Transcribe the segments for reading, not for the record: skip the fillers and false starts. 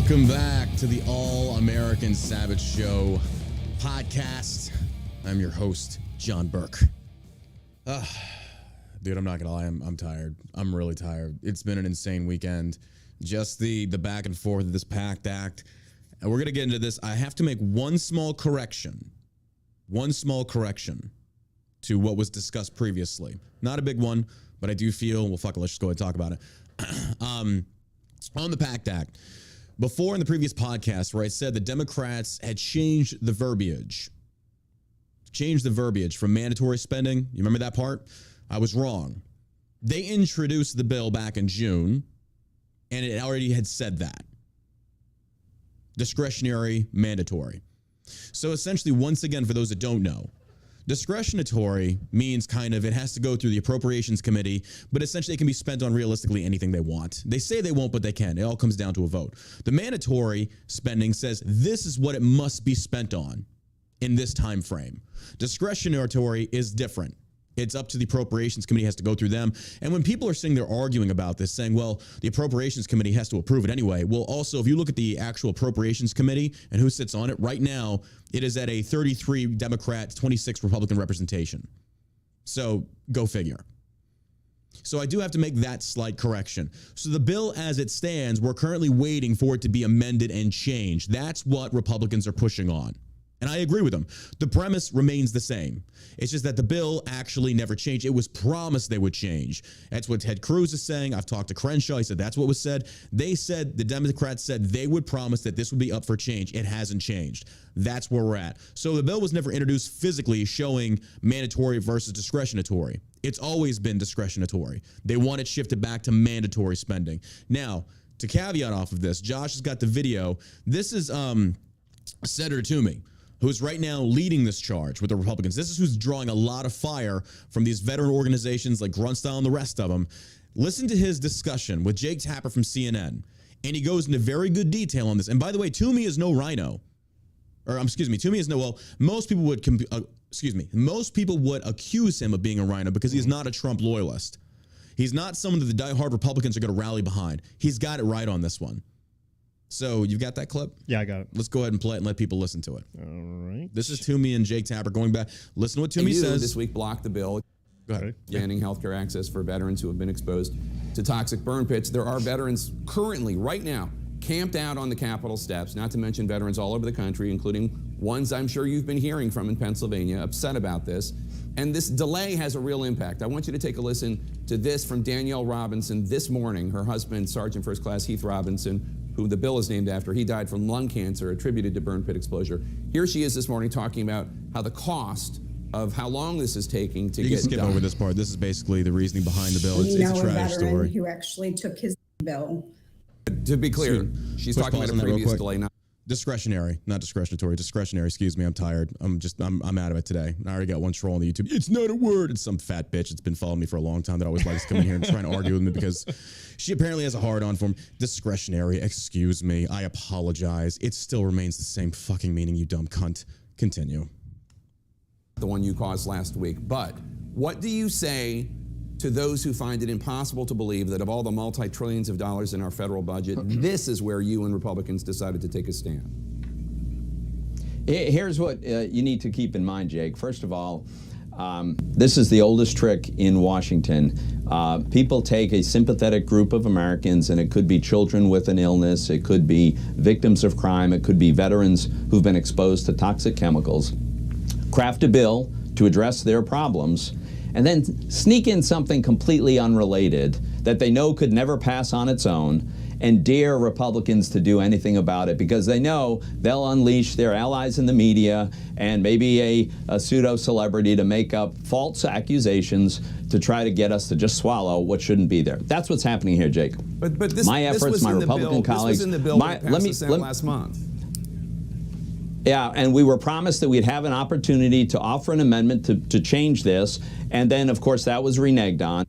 Welcome back to the All-American Savage Show podcast. I'm your host, John Burke. Dude, I'm not gonna lie, I'm tired. I'm really tired. It's been an insane weekend. Just the back and forth of this PACT Act. And we're gonna get into this. I have to make one small correction to what was discussed previously. Not a big one, but I do feel, well, fuck it, let's just go ahead and talk about it. On the PACT Act, before in the previous podcast where I said the Democrats had changed the verbiage from mandatory spending. You remember that part? I was wrong. They introduced the bill back in June, and it already had said that. Discretionary, mandatory. So essentially, once again, for those that don't know, discretionary means kind of it has to go through the Appropriations Committee, but essentially it can be spent on realistically anything they want. They say they won't, but they can. It all comes down to a vote. The mandatory spending says this is what it must be spent on in this time frame. Discretionary is different. It's up to the Appropriations Committee, has to go through them. And when people are sitting there arguing about this, saying, well, the Appropriations Committee has to approve it anyway. Well, also, if you look at the actual Appropriations Committee and who sits on it, right now, it is at a 33 Democrat, 26 Republican representation. So go figure. So I do have to make that slight correction. So the bill as it stands, we're currently waiting for it to be amended and changed. That's what Republicans are pushing on. And I agree with them. The premise remains the same. It's just that the bill actually never changed. It was promised they would change. That's what Ted Cruz is saying. I've talked to Crenshaw. He said that's what was said. They said, the Democrats said they would promise that this would be up for change. It hasn't changed. That's where we're at. So the bill was never introduced physically showing mandatory versus discretionary. It's always been discretionary. They want it shifted back to mandatory spending. Now, to caveat off of this, Josh has got the video. This is Senator Toomey, who's right now leading this charge with the Republicans. This is who's drawing a lot of fire from these veteran organizations like Grunt Style and the rest of them. Listen to his discussion with Jake Tapper from CNN, and he goes into very good detail on this. And by the way, Toomey is no rhino. Toomey is no, well, most people would accuse him of being a rhino because he's not a Trump loyalist. He's not someone that the diehard Republicans are going to rally behind. He's got it right on this one. So you've got that clip? Yeah, I got it. Let's go ahead and play it and let people listen to it. All right. This is Toomey and Jake Tapper going back. Listen to what Toomey says. This week blocked the bill banning healthcare access for veterans who have been exposed to toxic burn pits. There are veterans currently, right now, camped out on the Capitol steps, not to mention veterans all over the country, including ones I'm sure you've been hearing from in Pennsylvania, upset about this. And this delay has a real impact. I want you to take a listen to this from Danielle Robinson this morning. Her husband, Sergeant First Class Heath Robinson, who the bill is named after, he died from lung cancer attributed to burn pit exposure. Here she is this morning talking about how the cost of how long this is taking to get done. You can skip over this part. This is basically the reasoning behind the bill. It's a trash story. Who actually took his bill. To be clear, she's talking about a previous delay. Discretionary, not discretionary. Discretionary, excuse me. I'm tired. I'm out of it today. I already got one troll on the YouTube. It's not a word. It's some fat bitch that's been following me for a long time that always likes to come in here and trying to argue with me because she apparently has a hard-on for him. Discretionary, excuse me. I apologize. It still remains the same fucking meaning, you dumb cunt. Continue. The one you caused last week. But what do you say to those who find it impossible to believe that of all the multi-trillions of dollars in our federal budget, this is where you and Republicans decided to take a stand? Here's what you need to keep in mind, Jake. First of all, this is the oldest trick in Washington. People take a sympathetic group of Americans, and it could be children with an illness, it could be victims of crime, it could be veterans who've been exposed to toxic chemicals, craft a bill to address their problems, and then sneak in something completely unrelated that they know could never pass on its own and dare Republicans to do anything about it because they know they'll unleash their allies in the media and maybe a pseudo-celebrity to make up false accusations to try to get us to just swallow what shouldn't be there. That's what's happening here, Jake. But this, my efforts, this my Republican colleagues. This was in the bill that passed the Senate last month. Yeah, and we were promised that we'd have an opportunity to offer an amendment to change this, and then, of course, that was reneged on.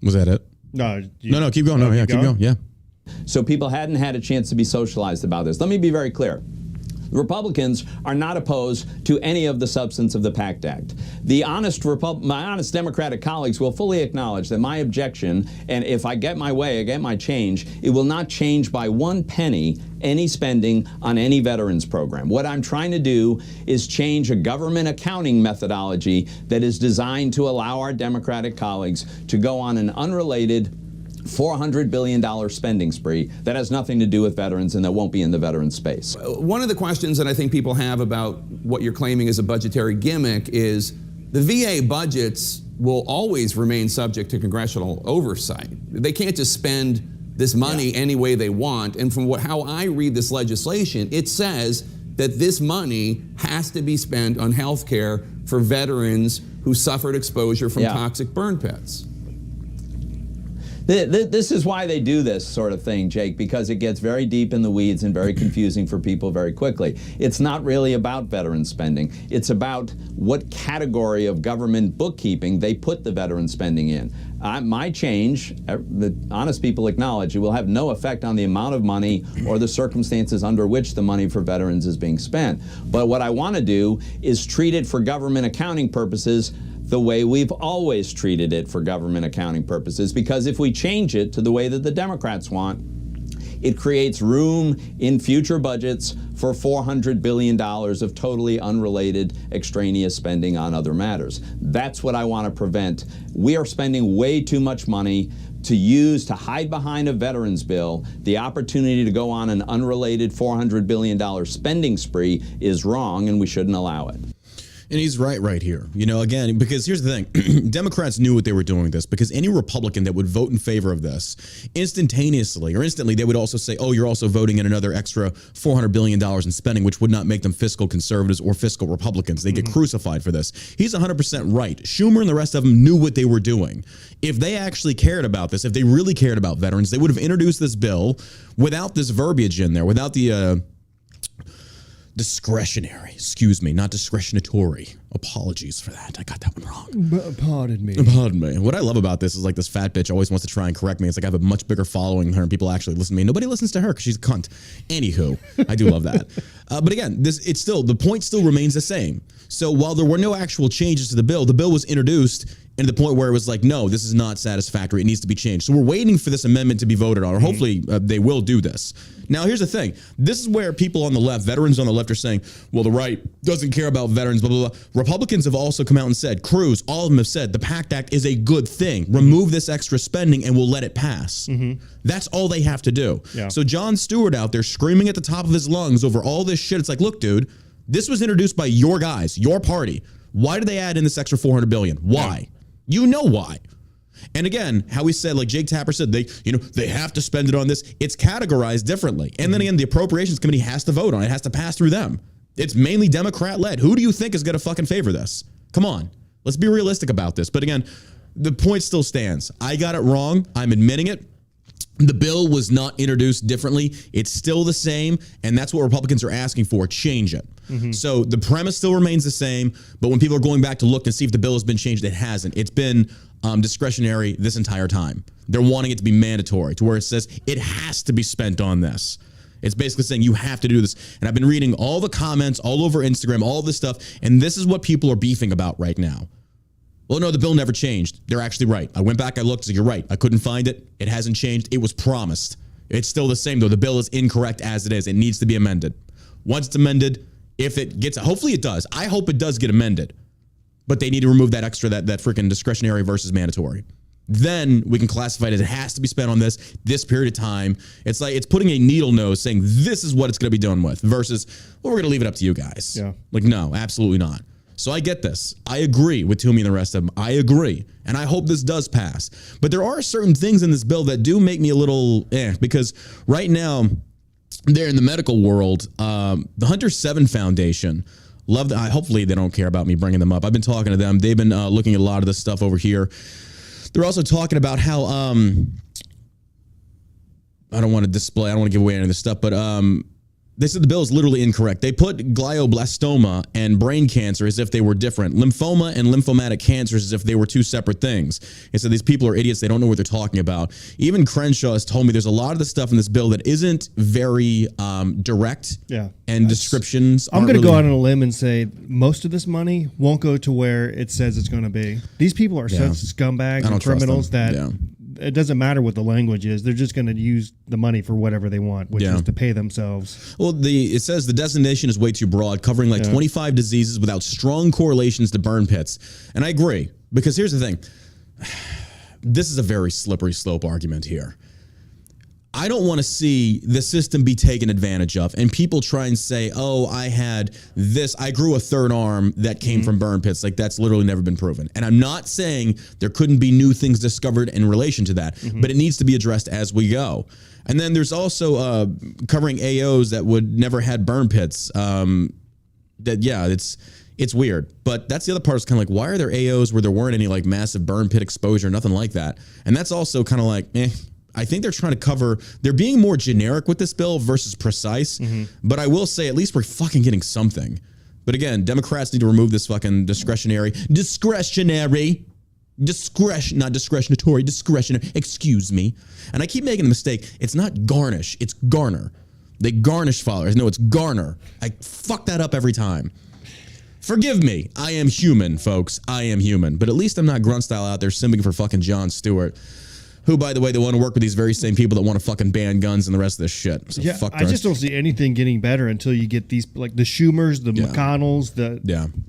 Was that it? No, keep going. Keep going. Yeah. So people hadn't had a chance to be socialized about this. Let me be very clear. Republicans are not opposed to any of the substance of the PACT Act. My honest Democratic colleagues will fully acknowledge that my objection, and if I get my way, I get my change, it will not change by 1 penny any spending on any veterans program. What I'm trying to do is change a government accounting methodology that is designed to allow our Democratic colleagues to go on an unrelated $400 billion spending spree that has nothing to do with veterans and that won't be in the veteran space. One of the questions that I think people have about what you're claiming is a budgetary gimmick is the VA budgets will always remain subject to congressional oversight. They can't just spend this money any way they want. And from how I read this legislation, it says that this money has to be spent on health care for veterans who suffered exposure from toxic burn pits. This is why they do this sort of thing, Jake, because it gets very deep in the weeds and very confusing for people very quickly. It's not really about veteran spending. It's about what category of government bookkeeping they put the veteran spending in. My change, the honest people acknowledge, it will have no effect on the amount of money or the circumstances under which the money for veterans is being spent. But what I want to do is treat it for government accounting purposes the way we've always treated it for government accounting purposes, because if we change it to the way that the Democrats want, it creates room in future budgets for $400 billion of totally unrelated extraneous spending on other matters. That's what I want to prevent. We are spending way too much money to hide behind a veterans bill. The opportunity to go on an unrelated $400 billion spending spree is wrong, and we shouldn't allow it. And he's right here. You know, again, because here's the thing. Democrats knew what they were doing with this, because any Republican that would vote in favor of this instantly, they would also say, oh, you're also voting in another extra $400 billion in spending, which would not make them fiscal conservatives or fiscal Republicans. They get crucified for this. He's 100% right. Schumer and the rest of them knew what they were doing. If they actually cared about this, if they really cared about veterans, they would have introduced this bill without this verbiage in there, without the discretionary, not discretionatory. Apologies for that. I got that one wrong. Pardon me. Pardon me. What I love about this is like this fat bitch always wants to try and correct me. It's like I have a much bigger following than her and people actually listen to me. Nobody listens to her because she's a cunt. Anywho, I do love that. But again, the point still remains the same. So while there were no actual changes to the bill was introduced and to the point where it was like, no, this is not satisfactory. It needs to be changed. So we're waiting for this amendment to be voted on, or hopefully they will do this. Now, here's the thing. This is where people on the left, veterans on the left, are saying, well, the right doesn't care about veterans, blah, blah, blah. Republicans have also come out and said, Cruz, all of them have said, the PACT Act is a good thing. Remove this extra spending and we'll let it pass. That's all they have to do. Yeah. So Jon Stewart out there screaming at the top of his lungs over all this shit. It's like, look, dude, this was introduced by your guys, your party. Why did they add in this extra $400 billion? Why? Yeah. You know why. And again, how we said, like Jake Tapper said, they have to spend it on this. It's categorized differently. And then again, the Appropriations Committee has to vote on it. It has to pass through them. It's mainly Democrat-led. Who do you think is going to fucking favor this? Come on. Let's be realistic about this. But again, the point still stands. I got it wrong. I'm admitting it. The bill was not introduced differently. It's still the same, and that's what Republicans are asking for. Change it. So the premise still remains the same, but when people are going back to look and see if the bill has been changed, it hasn't. It's been discretionary this entire time. They're wanting it to be mandatory, to where it says it has to be spent on this. It's basically saying you have to do this. And I've been reading all the comments all over Instagram, all this stuff, and this is what people are beefing about right now. Well, no, the bill never changed. They're actually right. I went back, I looked, so you're right. I couldn't find it. It hasn't changed. It was promised. It's still the same, though. The bill is incorrect as it is. It needs to be amended. Once it's amended, if it gets, hopefully it does. I hope it does get amended. But they need to remove that extra, that freaking discretionary versus mandatory. Then we can classify it as it has to be spent on this period of time. It's like it's putting a needle nose saying this is what it's going to be done with versus, well, we're going to leave it up to you guys. Yeah. Like, no, absolutely not. So I get this. I agree with Toomey and the rest of them. I agree. And I hope this does pass. But there are certain things in this bill that do make me a little because right now, they're in the medical world. The Hunter 7 Foundation, hopefully they don't care about me bringing them up. I've been talking to them. They've been looking at a lot of this stuff over here. They're also talking about how, I don't want to give away any of this stuff, but They said the bill is literally incorrect. They put glioblastoma and brain cancer as if they were different. Lymphoma and lymphomatic cancers as if they were two separate things. They said these people are idiots. They don't know what they're talking about. Even Crenshaw has told me there's a lot of the stuff in this bill that isn't very direct. Yeah. And descriptions. I'm going to go out on a limb and say most of this money won't go to where it says it's going to be. These people are such scumbags and criminals that it doesn't matter what the language is. They're just going to use the money for whatever they want, which is to pay themselves. Well, it says the designation is way too broad, covering like 25 diseases without strong correlations to burn pits. And I agree, because here's the thing. This is a very slippery slope argument here. I don't want to see the system be taken advantage of and people try and say, oh, I had this, I grew a third arm that came from burn pits. Like, that's literally never been proven. And I'm not saying there couldn't be new things discovered in relation to that, but it needs to be addressed as we go. And then there's also covering AOs that would never had burn pits. It's weird. But that's the other part, is kind of like, why are there AOs where there weren't any like massive burn pit exposure, nothing like that? And that's also kind of like, I think they're trying to cover, they're being more generic with this bill versus precise. But I will say, at least we're fucking getting something. But again, Democrats need to remove this fucking discretionary, excuse me. And I keep making the mistake. It's not garnish, it's garner. They garnish followers. No, it's garner. I fuck that up every time. Forgive me. I am human, folks. I am human. But at least I'm not grunt style out there simping for fucking Jon Stewart, who, by the way, they want to work with these very same people that want to fucking ban guns and the rest of this shit. So fuck I just don't see anything getting better until you get these, like the Schumers, the McConnells,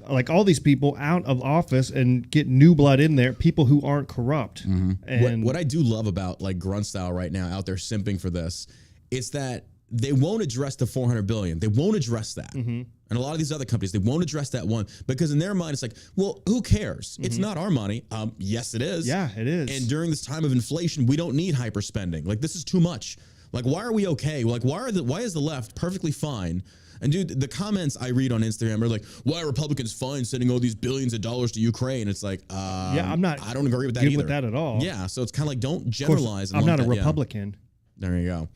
like all these people out of office and get new blood in there, people who aren't corrupt. And what I do love about like grunt style right now out there simping for this is that they won't address the $400 billion. They won't address that. And a lot of these other companies, they won't address that one because in their mind, it's like, well, who cares? It's not our money. Yes, it is. Yeah, it is. And during this time of inflation, we don't need hyper spending. Like, this is too much. Like, why are we okay? Like, why is the left perfectly fine? And dude, the comments I read on Instagram are like, why are Republicans fine sending all these billions of dollars to Ukraine? It's like, I don't agree with that either. With that at all. Yeah. So it's kind of like, don't generalize. I'm not a Republican. There you go.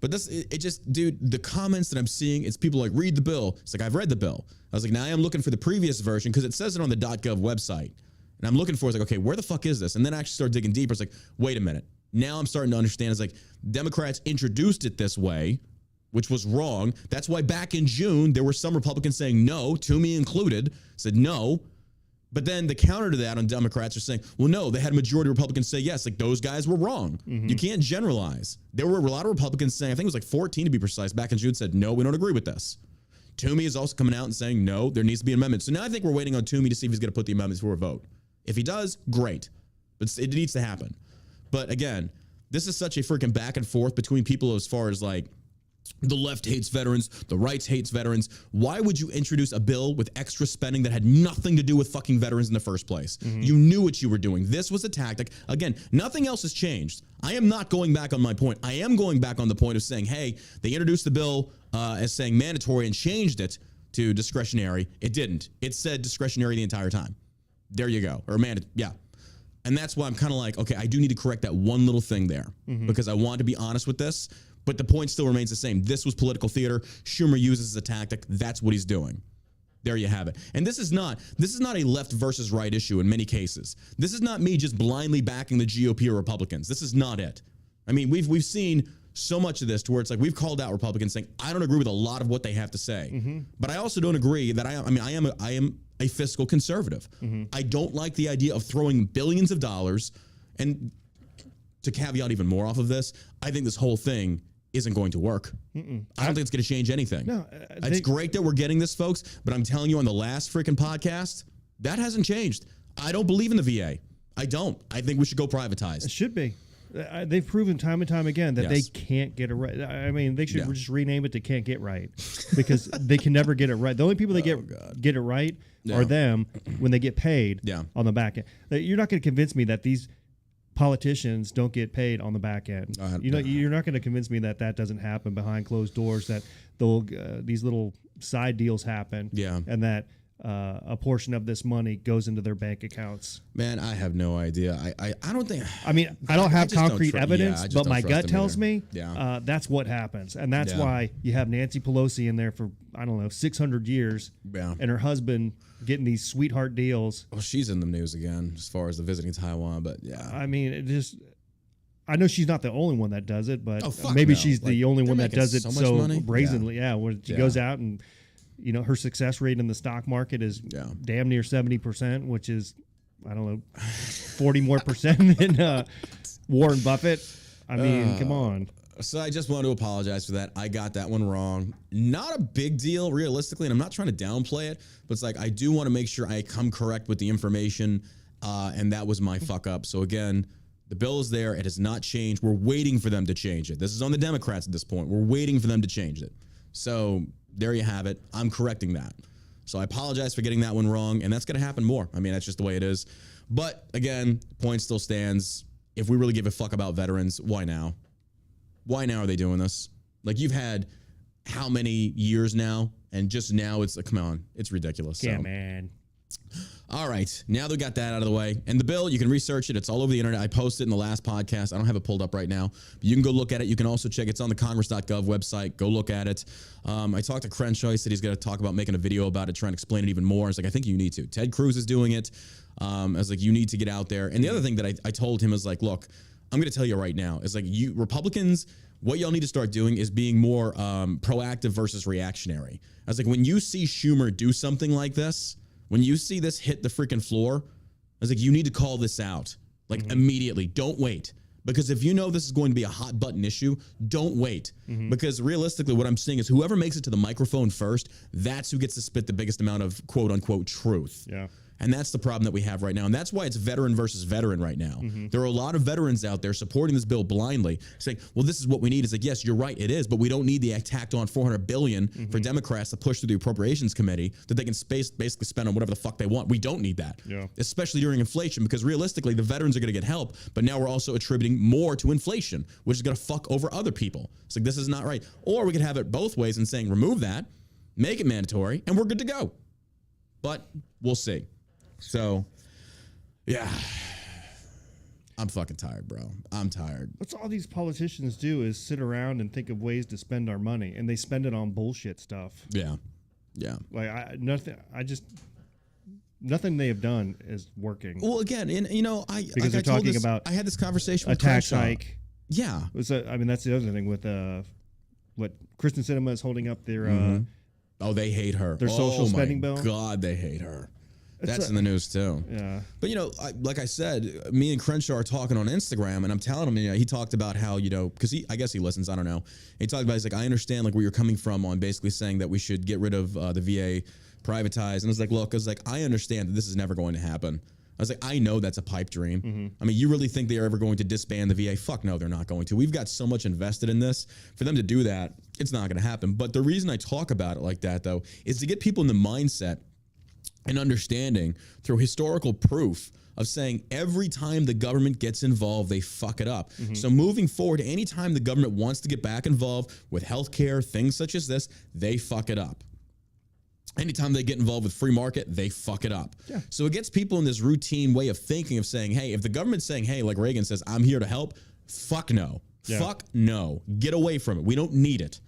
But it just, dude, the comments that I'm seeing, it's people like, read the bill. It's like, I've read the bill. I was like, now I am looking for the previous version because it says it on the .gov website. And I'm looking for, it's like, okay, where the fuck is this? And then I actually start digging deeper. It's like, wait a minute. Now I'm starting to understand. It's like, Democrats introduced it this way, which was wrong. That's why back in June, there were some Republicans saying no, Toomey included, said no. But then the counter to that on Democrats are saying, well, no, they had a majority of Republicans say yes. Like, those guys were wrong. You can't generalize. There were a lot of Republicans saying, I think it was like 14 to be precise, back in June, said, no, we don't agree with this. Toomey is also coming out and saying, no, there needs to be an amendment. So now I think we're waiting on Toomey to see if he's going to put the amendments for a vote. If he does, great. But it needs to happen. But again, this is such a freaking back and forth between people as far as like, the left hates veterans, the right hates veterans. Why would you introduce a bill with extra spending that had nothing to do with fucking veterans in the first place? You knew what you were doing. This was a tactic. Again, nothing else has changed. I am not going back on my point. I am going back on the point of saying, hey, they introduced the bill as saying mandatory and changed it to discretionary. It didn't. It said discretionary the entire time. There you go. Or mandatory. Yeah. And that's why I'm kind of like, okay, I do need to correct that one little thing there because I want to be honest with this. But the point still remains the same. This was political theater. Schumer uses as a tactic. That's what he's doing. There you have it. And this is not a left versus right issue in many cases. This is not me just blindly backing the GOP or Republicans. This is not it. I mean, we've seen so much of this to where it's like we've called out Republicans saying, I don't agree with a lot of what they have to say. But I also don't agree that I am a fiscal conservative. I don't like the idea of throwing billions of dollars. And to caveat even more off of this, I think this whole thing isn't going to work. I don't think it's going to change anything. No, it's great that we're getting this, folks, but I'm telling you on the last freaking podcast, that hasn't changed. I don't believe in the VA. I don't. I think we should go privatized. It should be. They've proven time and time again that they can't get it right. I mean, they should just rename it to Can't Get Right because they can never get it right. The only people that get it right are them when they get paid on the back end. You're not going to convince me that these politicians don't get paid on the back end. You're not going to convince me that doesn't happen behind closed doors, that these little side deals happen, and that a portion of this money goes into their bank accounts. Man, I have no idea. I don't think. I mean, I don't have concrete evidence, but my gut tells me yeah. That's what happens. And that's why you have Nancy Pelosi in there for, I don't know, 600 years. Yeah. And her husband getting these sweetheart deals. Well, she's in the news again as far as the visiting Taiwan, but yeah. I mean, it just... I know she's not the only one that does it, but no. maybe she's the only one that does it so brazenly. Yeah, where she goes out and, her success rate in the stock market is damn near 70%, which is, I don't know, 40 more percent than Warren Buffett. I mean, come on. So I just want to apologize for that. I got that one wrong. Not a big deal, realistically, and I'm not trying to downplay it, but it's like I do want to make sure I come correct with the information, and that was my fuck up. So again, the bill is there. It has not changed. We're waiting for them to change it. This is on the Democrats at this point. We're waiting for them to change it. So there you have it. I'm correcting that. So I apologize for getting that one wrong, and that's going to happen more. I mean, that's just the way it is. But again, point still stands. If we really give a fuck about veterans, why now? Why now are they doing this? Like, you've had how many years now? And just now it's like, come on, it's ridiculous. Yeah, man. All right, now that we got that out of the way, and the bill, you can research it. It's all over the internet. I posted it in the last podcast. I don't have it pulled up right now, but you can go look at it. You can also check it's on the Congress.gov website. Go look at it. I talked to Crenshaw. He said he's going to talk about making a video about it, trying to explain it even more. I was like, I think you need to. Ted Cruz is doing it. I was like, you need to get out there. And the other thing that I told him is like, look, I'm going to tell you right now. It's like, you Republicans, what y'all need to start doing is being more proactive versus reactionary. I was like, when you see Schumer do something like this, when you see this hit the freaking floor, I was like, you need to call this out, like immediately. Don't wait. Because if you know this is going to be a hot button issue, don't wait. Because realistically, what I'm saying is whoever makes it to the microphone first, that's who gets to spit the biggest amount of quote unquote truth. Yeah. And that's the problem that we have right now. And that's why it's veteran versus veteran right now. There are a lot of veterans out there supporting this bill blindly, saying, well, this is what we need. It's like, yes, you're right, it is, but we don't need the tacked on $400 billion for Democrats to push through the Appropriations Committee that they can basically spend on whatever the fuck they want. We don't need that, especially during inflation, because realistically, the veterans are going to get help, but now we're also attributing more to inflation, which is going to fuck over other people. It's like, this is not right. Or we could have it both ways and saying, remove that, make it mandatory, and we're good to go. But we'll see. So, yeah, I'm fucking tired, bro. I'm tired. That's all these politicians do is sit around and think of ways to spend our money, and they spend it on bullshit stuff. Yeah, yeah. Like nothing they have done is working. Well, again, and because they're talking about I had this conversation with a tax hike. Yeah, that's the other thing with what Kristen Sinema is holding up their. Oh, they hate her. Their social spending bill. God, they hate her. That's in the news too. Yeah. But like I said, me and Crenshaw are talking on Instagram, and I'm telling him, he talked about how, because I guess he listens, I don't know. He talked about, he's like, I understand like where you're coming from on basically saying that we should get rid of the VA, privatize. And I was like, look, I understand that this is never going to happen. I was like, I know that's a pipe dream. I mean, you really think they are ever going to disband the VA? Fuck no, they're not going to. We've got so much invested in this. For them to do that, it's not going to happen. But the reason I talk about it like that, though, is to get people in the mindset and understanding through historical proof of saying every time the government gets involved, they fuck it up. So moving forward, anytime the government wants to get back involved with healthcare, things such as this, they fuck it up. Anytime they get involved with free market, they fuck it up. Yeah. So it gets people in this routine way of thinking of saying, hey, if the government's saying, hey, like Reagan says, I'm here to help, fuck no. Yeah. Fuck no. Get away from it. We don't need it.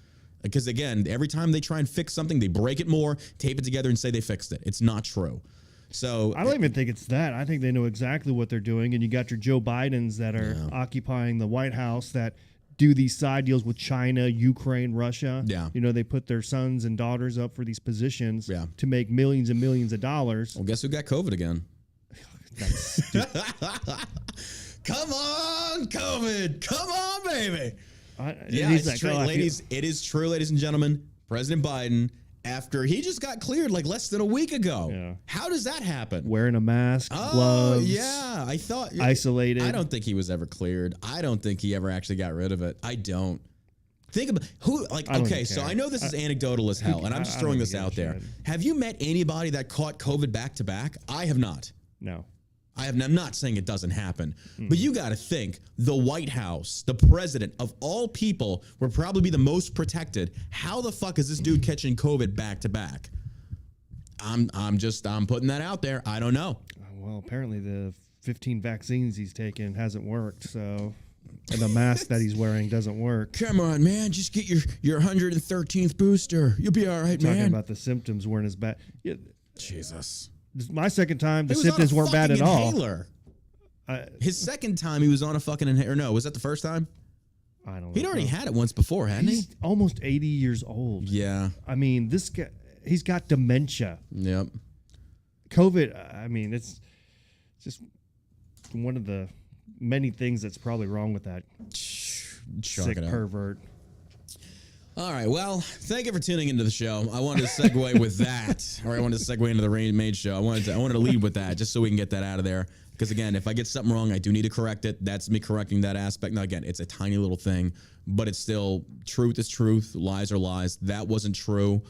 Because again, every time they try and fix something, they break it more, tape it together, and say they fixed it. It's not true. So I don't even think it's that. I think they know exactly what they're doing. And you got your Joe Bidens that are occupying the White House that do these side deals with China, Ukraine, Russia. Yeah. They put their sons and daughters up for these positions to make millions and millions of dollars. Well, guess who got COVID again? Come on, COVID. Come on, baby. It's true, ladies. It is true, ladies and gentlemen. President Biden, after he just got cleared like less than a week ago. How does that happen? Wearing a mask, gloves. Yeah, I thought isolated. I don't think he was ever cleared. I don't think he ever actually got rid of it. I don't. Think about who. Like, okay, so I know this is anecdotal as hell, and I'm just throwing this out there. Have you met anybody that caught COVID back to back? I have not. No. I'm not saying it doesn't happen, but you got to think the White House, the president of all people, would probably be the most protected. How the fuck is this dude catching COVID back to back? I'm putting that out there. I don't know. Well, apparently the 15 vaccines he's taken hasn't worked, so and the mask that he's wearing doesn't work. Come on, man, just get your 113th booster. You'll be all right, man. Talking about the symptoms weren't as bad. Yeah, Jesus. My second time, the symptoms weren't bad at all. His second time, he was on a fucking inhaler. No, was that the first time? I don't know. He'd already had it once before, hadn't he? He's almost 80 years old. Yeah. I mean, this guy, he's got dementia. Yep. COVID, I mean, it's just one of the many things that's probably wrong with that sick pervert. All right. Well, thank you for tuning into the show. I wanted to segue with that, or I wanted to segue into the main show. I wanted to lead with that just so we can get that out of there. Because again, if I get something wrong, I do need to correct it. That's me correcting that aspect. Now, again, it's a tiny little thing, but it's still truth is truth, lies are lies. That wasn't true.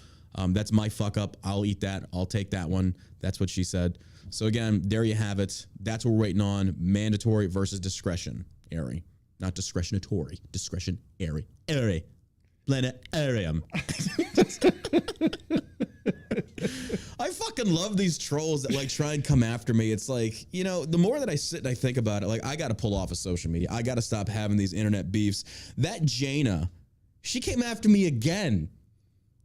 That's my fuck up. I'll eat that. I'll take that one. That's what she said. So again, there you have it. That's what we're waiting on. Mandatory versus discretionary. Not discretionatory. Discretionary. Planetarium. I fucking love these trolls that like try and come after me. It's like, you know, the more that I sit and I think about it, like I got to pull off of social media. I got to stop having these internet beefs. That Jaina, she came after me again.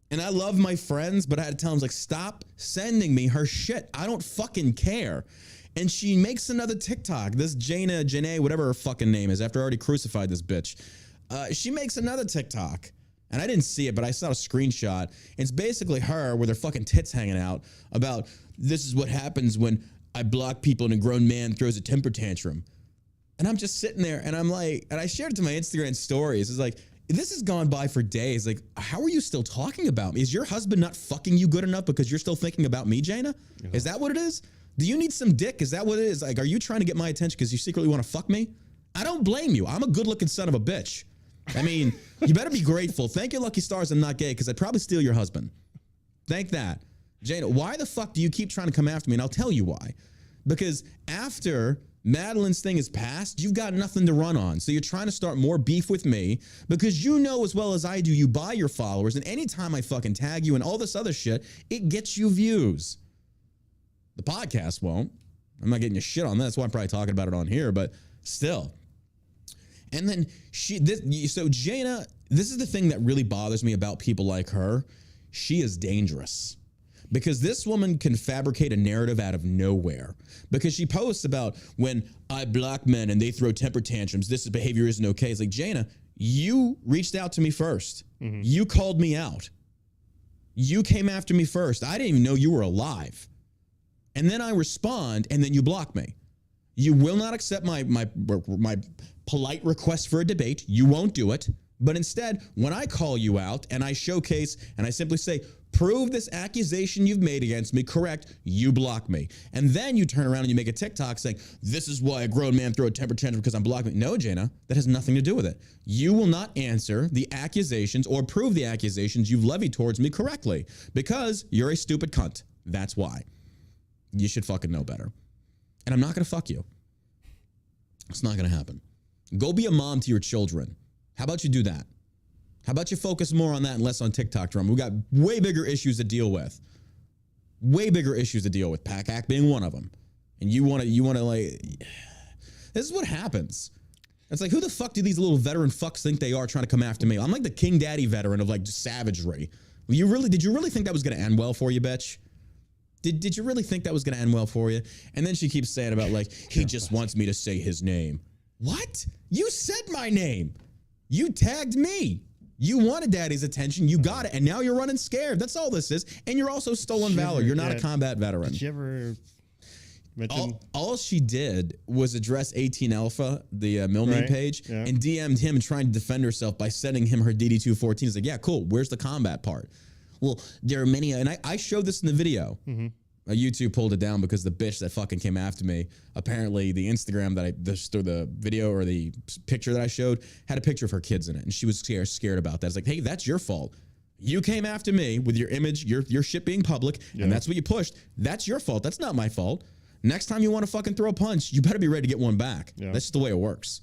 And I love my friends, but I had to tell them, like, stop sending me her shit. I don't fucking care. And she makes another TikTok. This Janae, whatever her fucking name is, after I already crucified this bitch. She makes another TikTok. And I didn't see it, but I saw a screenshot. It's basically her with her fucking tits hanging out about this is what happens when I block people and a grown man throws a temper tantrum. And I'm just sitting there and I'm like, and I shared it to my Instagram stories. It's like, this has gone by for days. Like, how are you still talking about me? Is your husband not fucking you good enough because you're still thinking about me, Jaina? Is that what it is? Do you need some dick? Is that what it is? Like, are you trying to get my attention because you secretly want to fuck me? I don't blame you. I'm a good-looking son of a bitch. I mean, you better be grateful. Thank your lucky stars I'm not gay because I'd probably steal your husband. Thank that. Jaina, why the fuck do you keep trying to come after me? And I'll tell you why. Because after Madeline's thing is passed, you've got nothing to run on. So you're trying to start more beef with me because you know as well as I do, you buy your followers. And anytime I fucking tag you and all this other shit, it gets you views. The podcast won't. I'm not getting your shit on that. That's why I'm probably talking about it on here, but still. And then so Jaina, this is the thing that really bothers me about people like her. She is dangerous. Because this woman can fabricate a narrative out of nowhere. Because she posts about when I block men and they throw temper tantrums, this behavior isn't okay. It's like, Jaina, you reached out to me first. Mm-hmm. You called me out. You came after me first. I didn't even know you were alive. And then I respond, and then you block me. You will not accept my polite request for a debate. You won't do it. But instead, when I call you out and I showcase and I simply say, prove this accusation you've made against me correct, you block me. And then you turn around and you make a TikTok saying, this is why a grown man throw a temper tantrum because I'm blocking. No, Jaina, that has nothing to do with it. You will not answer the accusations or prove the accusations you've levied towards me correctly because you're a stupid cunt. That's why. You should fucking know better. And I'm not going to fuck you. It's not going to happen. Go be a mom to your children. How about you do that? How about you focus more on that and less on TikTok drama? We got way bigger issues to deal with. Way bigger issues to deal with. PACT Act being one of them. And you want to like, this is what happens. It's like, who the fuck do these little veteran fucks think they are trying to come after me? I'm like the King Daddy veteran of like savagery. Did you really think that was going to end well for you, bitch? Did you really think that was going to end well for you? And then she keeps saying about like, he just wants me to say his name. What? You said my name. You tagged me. You wanted daddy's attention. You got it. And now you're running scared. That's all this is. And you're also stolen valor. You're not a combat veteran. Did you ever mention? All she did was address 18 Alpha, the Milne page, and DM'd him trying to defend herself by sending him her DD-214. He's like, yeah, cool. Where's the combat part? Well, there are many, and I showed this in the video. Mm-hmm. YouTube pulled it down because the bitch that fucking came after me, apparently the Instagram that the video or the picture that I showed had a picture of her kids in it. And she was scared about that. It's like, hey, that's your fault. You came after me with your image, your shit being public, and that's what you pushed. That's your fault. That's not my fault. Next time you want to fucking throw a punch, you better be ready to get one back. Yeah. That's just the way it works.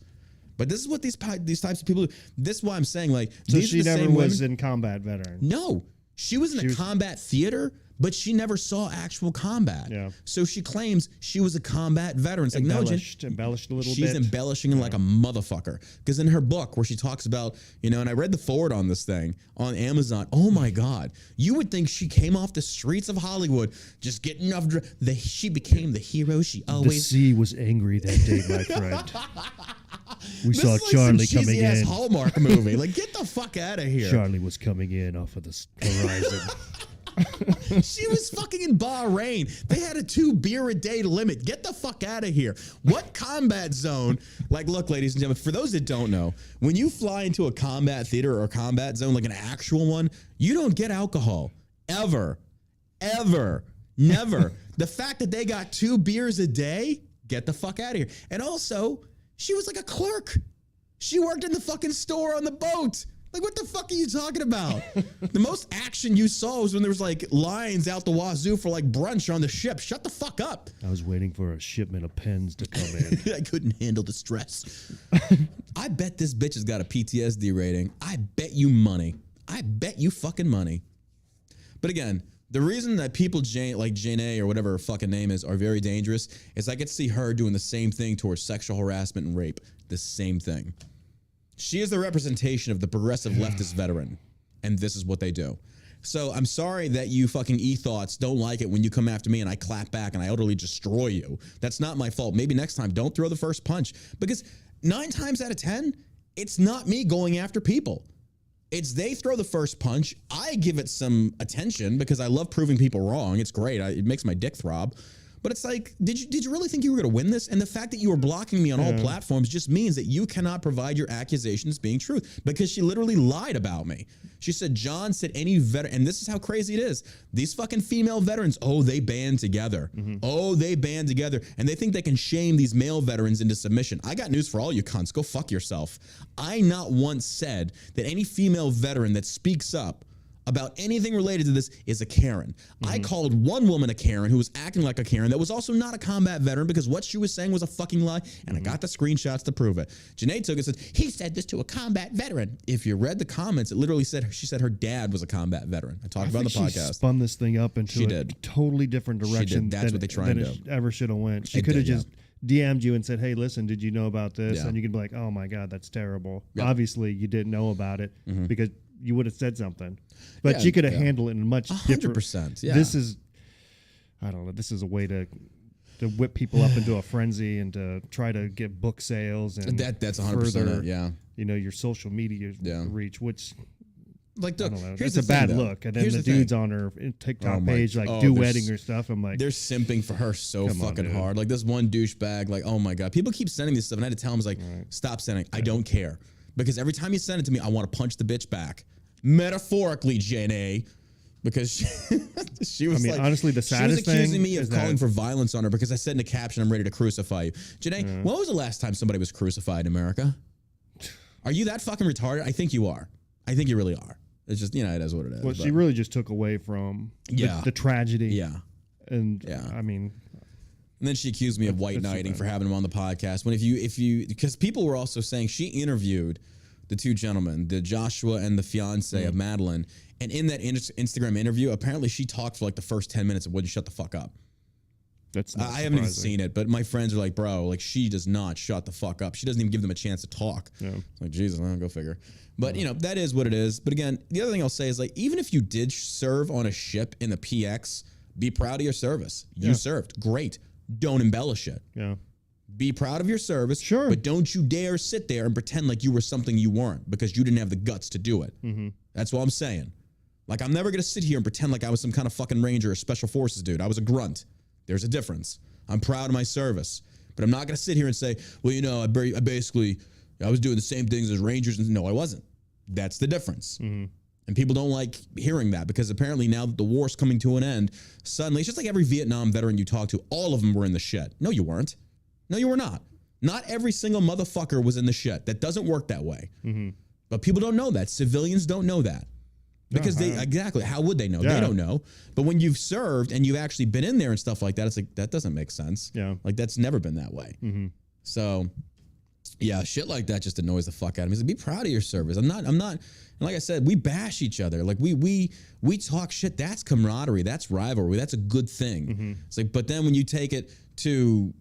But this is what these types of people do. This is why I'm saying, like, so she never was in combat veteran. No. She was in a combat theater, but she never saw actual combat. Yeah. So she claims she was a combat veteran. It's like, no, Jen, embellished a little she's bit. embellishing like a motherfucker. Because in her book where she talks about, and I read the forward on this thing on Amazon. Oh my God. You would think she came off the streets of Hollywood just getting enough. She became the hero she always. The sea was angry that day, my friend. We This saw is like Charlie some coming cheesy-ass in. Hallmark movie. Like, get the fuck out of here. Charlie was coming in off of the horizon. She was fucking in Bahrain. They had a 2 beer a day limit. Get the fuck out of here. What combat zone? Like, look, ladies and gentlemen, for those that don't know, when you fly into a combat theater or a combat zone, like an actual one, you don't get alcohol. Ever. Never. The fact that they got 2 beers a day, get the fuck out of here. And also, she was like a clerk. She worked in the fucking store on the boat. Like, what the fuck are you talking about? The most action you saw was when there was like lines out the wazoo for like brunch on the ship. Shut the fuck up. I was waiting for a shipment of pens to come in. I couldn't handle the stress. I bet this bitch has got a PTSD rating. I bet you money. I bet you fucking money. But again, the reason that people like Jane or whatever her fucking name is are very dangerous is I could see her doing the same thing towards sexual harassment and rape. The same thing. She is the representation of the progressive leftist veteran, and this is what they do. So I'm sorry that you fucking e-thoughts don't like it when you come after me and I clap back and I utterly destroy you. That's not my fault. Maybe next time don't throw the first punch, because 9 times out of 10, it's not me going after people. It's they throw the first punch. I give it some attention because I love proving people wrong. It's great. It makes my dick throb. But it's like, did you really think you were going to win this? And the fact that you were blocking me on all platforms just means that you cannot provide your accusations being true, because she literally lied about me. She said, John said any veteran, and this is how crazy it is. These fucking female veterans, they band together. Oh, they band together. And they think they can shame these male veterans into submission. I got news for all you cunts. Go fuck yourself. I not once said that any female veteran that speaks up about anything related to this is a Karen. I called one woman a Karen who was acting like a Karen that was also not a combat veteran, because what she was saying was a fucking lie, and I got the screenshots to prove it. Janae took it and said, he said this to a combat veteran. If you read the comments, it literally said, she said her dad was a combat veteran. I talked about the podcast. She spun this thing up into a totally different direction That's what they tried to do. It ever should have went. She could have just DM'd you and said, hey, listen, did you know about this? And you could be like, oh my God, that's terrible. Obviously, you didn't know about it because you would have said something. But she could have handled it in a much different. 100%. Yeah. This is, I don't know, this is a way to whip people up into a frenzy and to try to get book sales and that's 100%. further, Yeah. Your social media reach, which, like, I don't know, here's it's the a bad thing, look. And then the dudes on her TikTok page, like, duetting her stuff. I'm like, they're simping for her so fucking hard. Like, this one douchebag, like, oh my God. People keep sending me stuff, and I had to tell them, I was like, stop sending. I don't care. Because every time you send it to me, I want to punch the bitch back. Metaphorically, Jane, because she was honestly, the saddest thing she was accusing me of calling that for violence on her because I said in the caption, I'm ready to crucify you. Janae, when was the last time somebody was crucified in America? Are you that fucking retarded? I think you are. I think you really are. It's just, it is what it is. Well, she really just took away from the tragedy. Yeah. And I mean, and then she accused me of white knighting for having him on the podcast. When if you because people were also saying she interviewed the 2 gentlemen, the Joshua and the fiance of Madeline, and in that Instagram interview, apparently she talked for like the first 10 minutes and wouldn't shut the fuck up. That's not I haven't even seen it, but my friends are like, bro, like, she does not shut the fuck up. She doesn't even give them a chance to talk. Yeah. Like, Jesus, go figure. But that is what it is. But again, the other thing I'll say is, like, even if you did serve on a ship in the PX, be proud of your service. You served. Great. Don't embellish it. Yeah. Be proud of your service, but don't you dare sit there and pretend like you were something you weren't, because you didn't have the guts to do it. That's what I'm saying. Like, I'm never going to sit here and pretend like I was some kind of fucking ranger or special forces dude. I was a grunt. There's a difference. I'm proud of my service, but I'm not going to sit here and say, well, I was doing the same things as rangers. No, I wasn't. That's the difference. And people don't like hearing that, because apparently now that the war's coming to an end, suddenly, it's just like every Vietnam veteran you talk to, all of them were in the shit. No, you weren't. No, you were not. Not every single motherfucker was in the shit. That doesn't work that way. But people don't know that. Civilians don't know that. Because exactly, how would they know? They don't know. But when you've served and you've actually been in there and stuff like that, it's like, that doesn't make sense. Yeah. Like, that's never been that way. So, Yeah, shit like that just annoys the fuck out of me. He's like, be proud of your service. I'm not. And like I said, we bash each other. Like we talk shit. That's camaraderie. That's rivalry. That's a good thing. It's like, but then when you take it to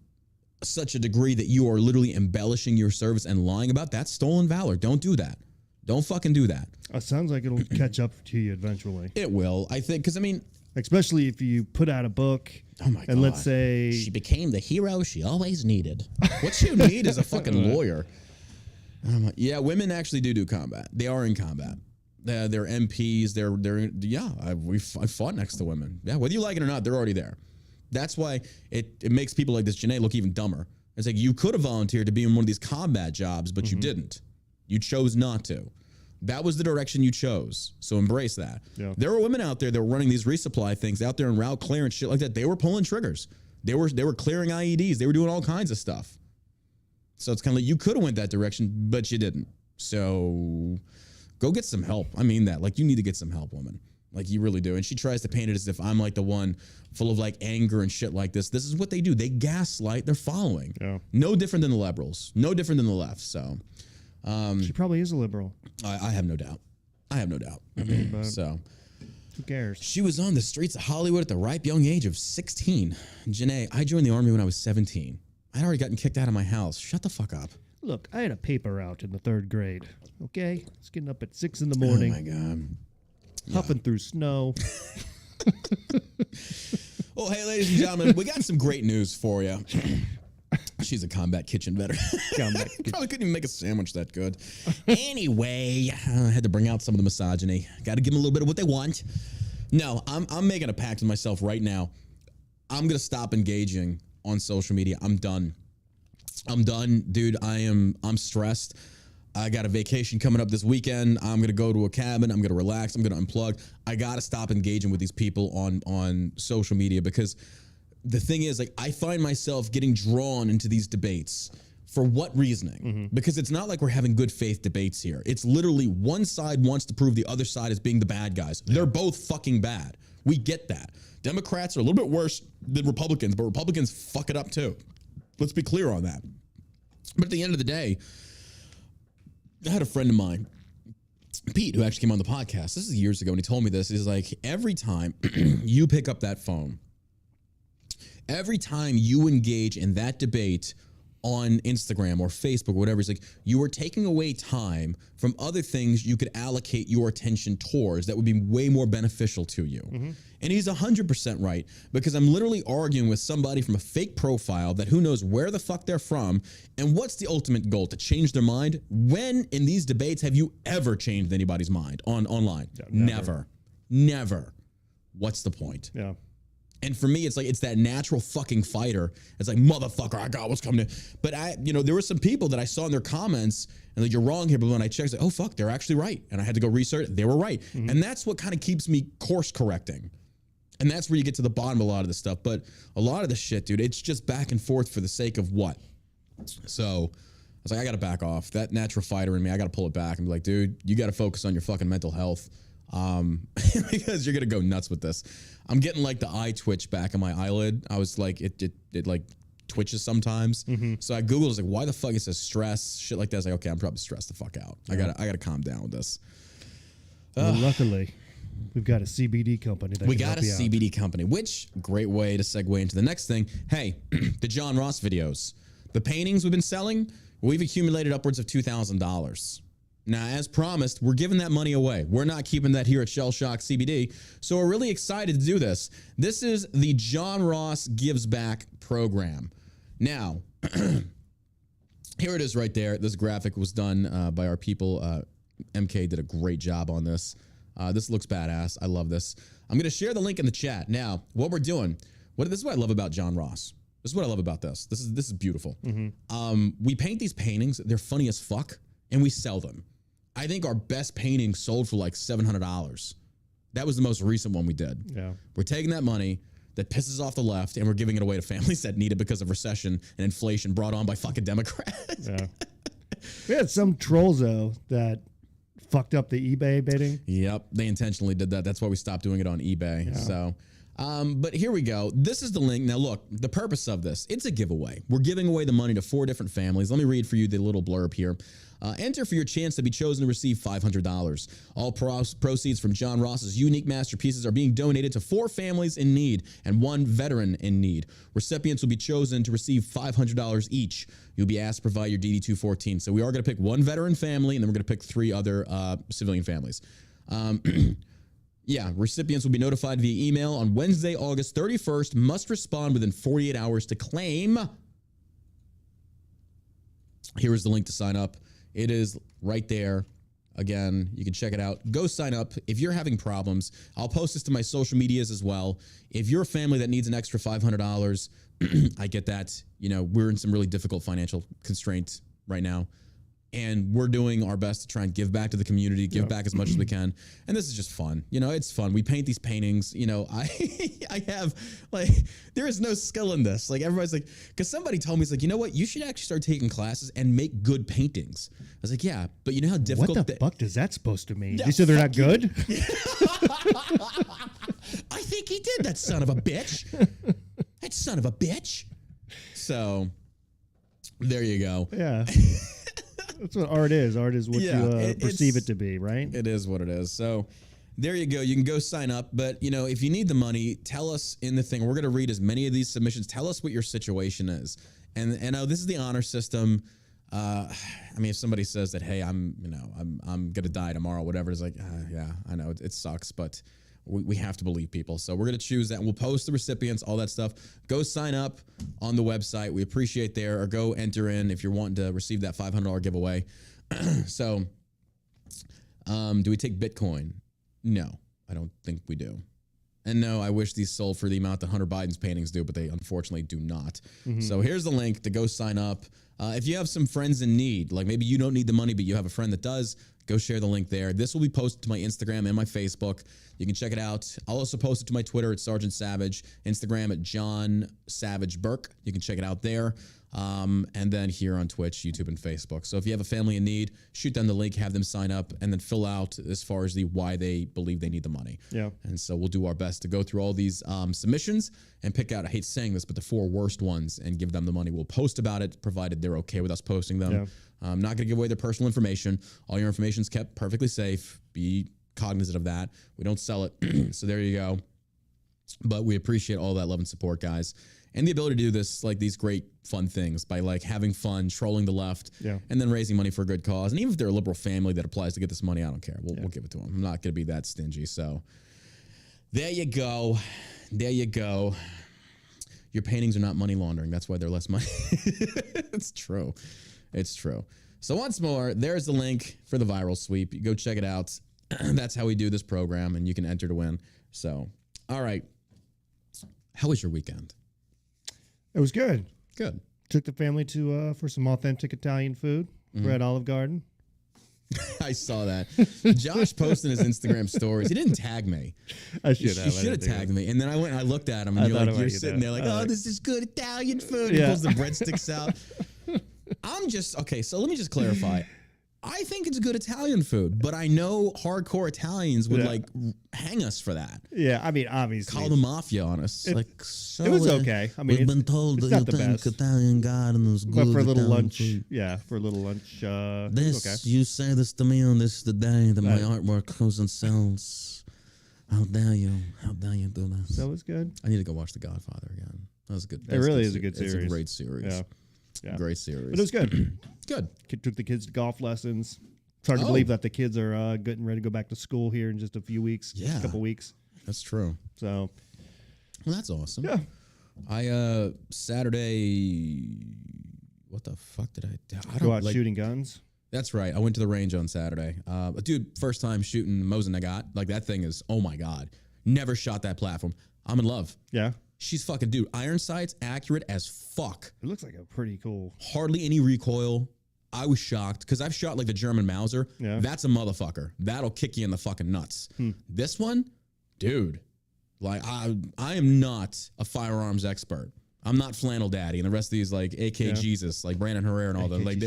such a degree that you are literally embellishing your service and lying about, that's stolen valor. Don't do that. Don't fucking do that. It sounds like it'll catch up to you eventually. It will, I think, because I mean, especially if you put out a book. Oh my God. And let's say she became the hero she always needed. What you need is a fucking lawyer. Yeah, women actually do combat. They are in combat. They're MPs. I fought next to women. Yeah, whether you like it or not, they're already there. That's why it makes people like this Janae look even dumber. It's like you could have volunteered to be in one of these combat jobs, but you didn't. You chose not to. That was the direction you chose. So embrace that. Yeah. There were women out there that were running these resupply things out there in route clearance, shit like that. They were pulling triggers. They were clearing IEDs. They were doing all kinds of stuff. So it's kind of like you could have went that direction, but you didn't. So go get some help. I mean that. Like, you need to get some help, woman. Like, you really do. And she tries to paint it as if I'm like the one full of like anger and shit like this. This is what they do. They gaslight their following. Yeah. No different than the liberals. No different than the left. So she probably is a liberal. I have no doubt. I mean, so who cares? She was on the streets of Hollywood at the ripe young age of 16. Janae, I joined the Army when I was 17. I'd already gotten kicked out of my house. Shut the fuck up. Look, I had a paper out in the 3rd grade. Okay? I was getting up at 6 in the morning. Oh, my God. Huffing through snow. Well, hey, ladies and gentlemen, we got some great news for you. She's a combat kitchen veteran. Probably couldn't even make a sandwich that good. Anyway, I had to bring out some of the misogyny. Got to give them a little bit of what they want. No, I'm making a pact with myself right now. I'm going to stop engaging on social media. I'm done, dude. I'm stressed. I got a vacation coming up this weekend. I'm going to go to a cabin. I'm going to relax. I'm going to unplug. I got to stop engaging with these people on social media, because the thing is, like, I find myself getting drawn into these debates. For what reasoning? Because it's not like we're having good faith debates here. It's literally one side wants to prove the other side is being the bad guys. They're both fucking bad. We get that. Democrats are a little bit worse than Republicans, but Republicans fuck it up too. Let's be clear on that. But at the end of the day, I had a friend of mine, Pete, who actually came on the podcast. This is years ago, and he told me this. He's like, every time you pick up that phone, every time you engage in that debate on Instagram or Facebook or whatever, it's like you are taking away time from other things you could allocate your attention towards that would be way more beneficial to you. And he's 100% right, because I'm literally arguing with somebody from a fake profile that who knows where the fuck they're from. And what's the ultimate goal? To change their mind? When in these debates have you ever changed anybody's mind online? Yeah, never. What's the point? Yeah. And for me, it's like, it's that natural fucking fighter. It's like, motherfucker, I got what's coming. But there were some people that I saw in their comments and like, you're wrong here. But when I checked, like, oh, fuck, they're actually right. And I had to go research. They were right. And that's what kind of keeps me course correcting. And that's where you get to the bottom of a lot of this stuff. But a lot of the shit, dude, it's just back and forth for the sake of what? So I was like, I got to back off. That natural fighter in me, I got to pull it back and be like, dude, you got to focus on your fucking mental health. Because you're going to go nuts with this. I'm getting like the eye twitch back in my eyelid. I was like, it like twitches sometimes. So I Googled, like, why the fuck it says stress, shit like that. I was like, okay, I'm probably stressed the fuck out. Yeah. I gotta calm down with this. Well, luckily, we've got a CBD company. We got a CBD company, which great way to segue into the next thing. Hey, the John Ross videos, the paintings we've been selling, we've accumulated upwards of $2,000. Now, as promised, we're giving that money away. We're not keeping that here at Shell Shock CBD. So we're really excited to do this. This is the John Ross Gives Back program. Now, here it is right there. This graphic was done by our people. MK did a great job on this. This looks badass. I love this. I'm going to share the link in the chat. Now, what we're doing, this is what I love about John Ross. This is what I love about this. This is beautiful. We paint these paintings. They're funny as fuck, and we sell them. I think our best painting sold for like $700. That was the most recent one we did. Yeah. We're taking that money that pisses off the left and we're giving it away to families that need it because of recession and inflation brought on by fucking Democrats. Yeah. We had some trolls, though, that fucked up the eBay bidding. Yep. They intentionally did that. That's why we stopped doing it on eBay. Yeah. So But here we go. This is the link. Now, look, the purpose of this, it's a giveaway. We're giving away the money to 4 different families. Let me read for you the little blurb here. Enter for your chance to be chosen to receive $500. All proceeds from John Ross's unique masterpieces are being donated to 4 families in need and 1 veteran in need. Recipients will be chosen to receive $500 each. You'll be asked to provide your DD-214. So we are going to pick 1 veteran family, and then we're going to pick 3 other civilian families. Yeah, recipients will be notified via email on Wednesday, August 31st. Must respond within 48 hours to claim. Here is the link to sign up. It is right there. Again, you can check it out. Go sign up. If you're having problems, I'll post this to my social medias as well. If you're a family that needs an extra $500, I get that. You know, we're in some really difficult financial constraints right now. And we're doing our best to try and give back to the community, give back as much as we can. And this is just fun. You know, it's fun. We paint these paintings. You know, I have, like, there is no skill in this. Like, everybody's like, because somebody told me, it's like, you know what? You should actually start taking classes and make good paintings. I was like, yeah, but you know how difficult. What the fuck does that supposed to mean? You said they're not good? I think he did, that son of a bitch. That son of a bitch. So, there you go. Yeah. That's what art is. Art is what you perceive it to be, right? It is what it is. So there you go. You can go sign up. But, you know, if you need the money, tell us in the thing. We're going to read as many of these submissions. Tell us what your situation is. And this is the honor system. I mean, if somebody says that, hey, I'm going to die tomorrow, whatever, it's like, yeah, I know it sucks, but we have to believe people. So we're going to choose that, and we'll post the recipients, all that stuff. Go sign up on the website. We appreciate there, or go enter in if you're wanting to receive that $500 giveaway. So, do we take Bitcoin? No, I don't think we do. And no, I wish these sold for the amount that Hunter Biden's paintings do, but they unfortunately do not. Mm-hmm. So here's the link to go sign up. If you have some friends in need, like maybe you don't need the money, but you have a friend that does, go share the link there. This will be posted to my Instagram and my Facebook. You can check it out. I'll also post it to my Twitter at Sergeant Savage, Instagram at John Savage Burke. You can check it out there. And then here on Twitch, YouTube, and Facebook. So if you have a family in need, shoot them the link, have them sign up, and then fill out as far as the why they believe they need the money. Yeah. And so we'll do our best to go through all these submissions and pick out, I hate saying this, but the 4 worst ones and give them the money. We'll post about it, provided they're okay with us posting them. Yeah. I'm not going to give away their personal information. All your information is kept perfectly safe. Be cognizant of that. We don't sell it. So there you go. But we appreciate all that love and support, guys. And the ability to do this, like these great fun things by like having fun, trolling the left, and then raising money for a good cause. And even if they're a liberal family that applies to get this money, I don't care. We'll give it to them. I'm not going to be that stingy. So there you go. There you go. Your paintings are not money laundering. That's why they're less money. It's true. It's true. So once more, there's the link for the viral sweep. You go check it out. That's how we do this program, and you can enter to win. So, all right. How was your weekend? It was good. Good. Took the family to for some authentic Italian food. We're at Olive Garden. I saw that. Josh posted his Instagram stories. He didn't tag me. I should have. You should have tagged me. And then I went and I looked at him, and you're sitting there like, oh, this is good Italian food. He pulls the breadsticks out. I'm just, okay, so let me just clarify. I think it's good Italian food, but I know hardcore Italians would like hang us for that. Yeah, I mean, obviously. Call the mafia on us. It was okay. I mean, we've been told that you think Italian garden is good. But for a little Italian lunch, food. For a little lunch, you say this to me on this the day that my artwork goes and sells. How dare you? How dare you do this? That was good. I need to go watch The Godfather again. That was good. It really is a good series. It's a great series. Yeah. Great series. But it was good. Good. Took the kids to golf lessons. It's hard to believe that the kids are getting ready to go back to school here in just a few weeks. Yeah. A couple weeks. That's true. So. Well, that's awesome. Yeah. I, Saturday, what the fuck did I do? Go out shooting guns? That's right. I went to the range on Saturday. Dude, first time shooting Mosin I got. Like, that thing is, oh my God. Never shot that platform. I'm in love. Yeah. She's fucking, dude, iron sights, accurate as fuck. It looks like a pretty cool. Hardly any recoil. I was shocked because I've shot like the German Mauser. Yeah. That's a motherfucker. That'll kick you in the fucking nuts. This one, dude, like I am not a firearms expert. I'm not Flannel Daddy and the rest of these like AK Jesus, like Brandon Herrera and all that. Like,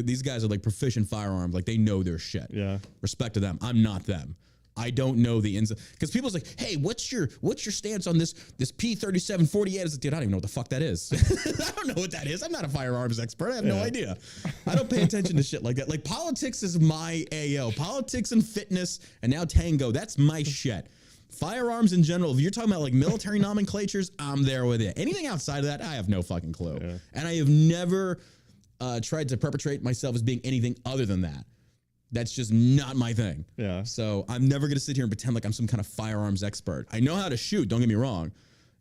these guys are like proficient firearms. Like they know their shit. Yeah. Respect to them. I'm not them. I don't know the ins, because people's like, hey, what's your stance on this P3748? I was like, dude, I don't even know what the fuck that is. I don't know what that is. I'm not a firearms expert. I have no idea. I don't pay attention to shit like that. Like politics is my AO. Politics and fitness and now Tango, that's my shit. Firearms in general, if you're talking about like military nomenclatures, I'm there with it. Anything outside of that, I have no fucking clue. Yeah. And I have never tried to perpetrate myself as being anything other than that. That's just not my thing. Yeah. So I'm never going to sit here and pretend like I'm some kind of firearms expert. I know how to shoot. Don't get me wrong.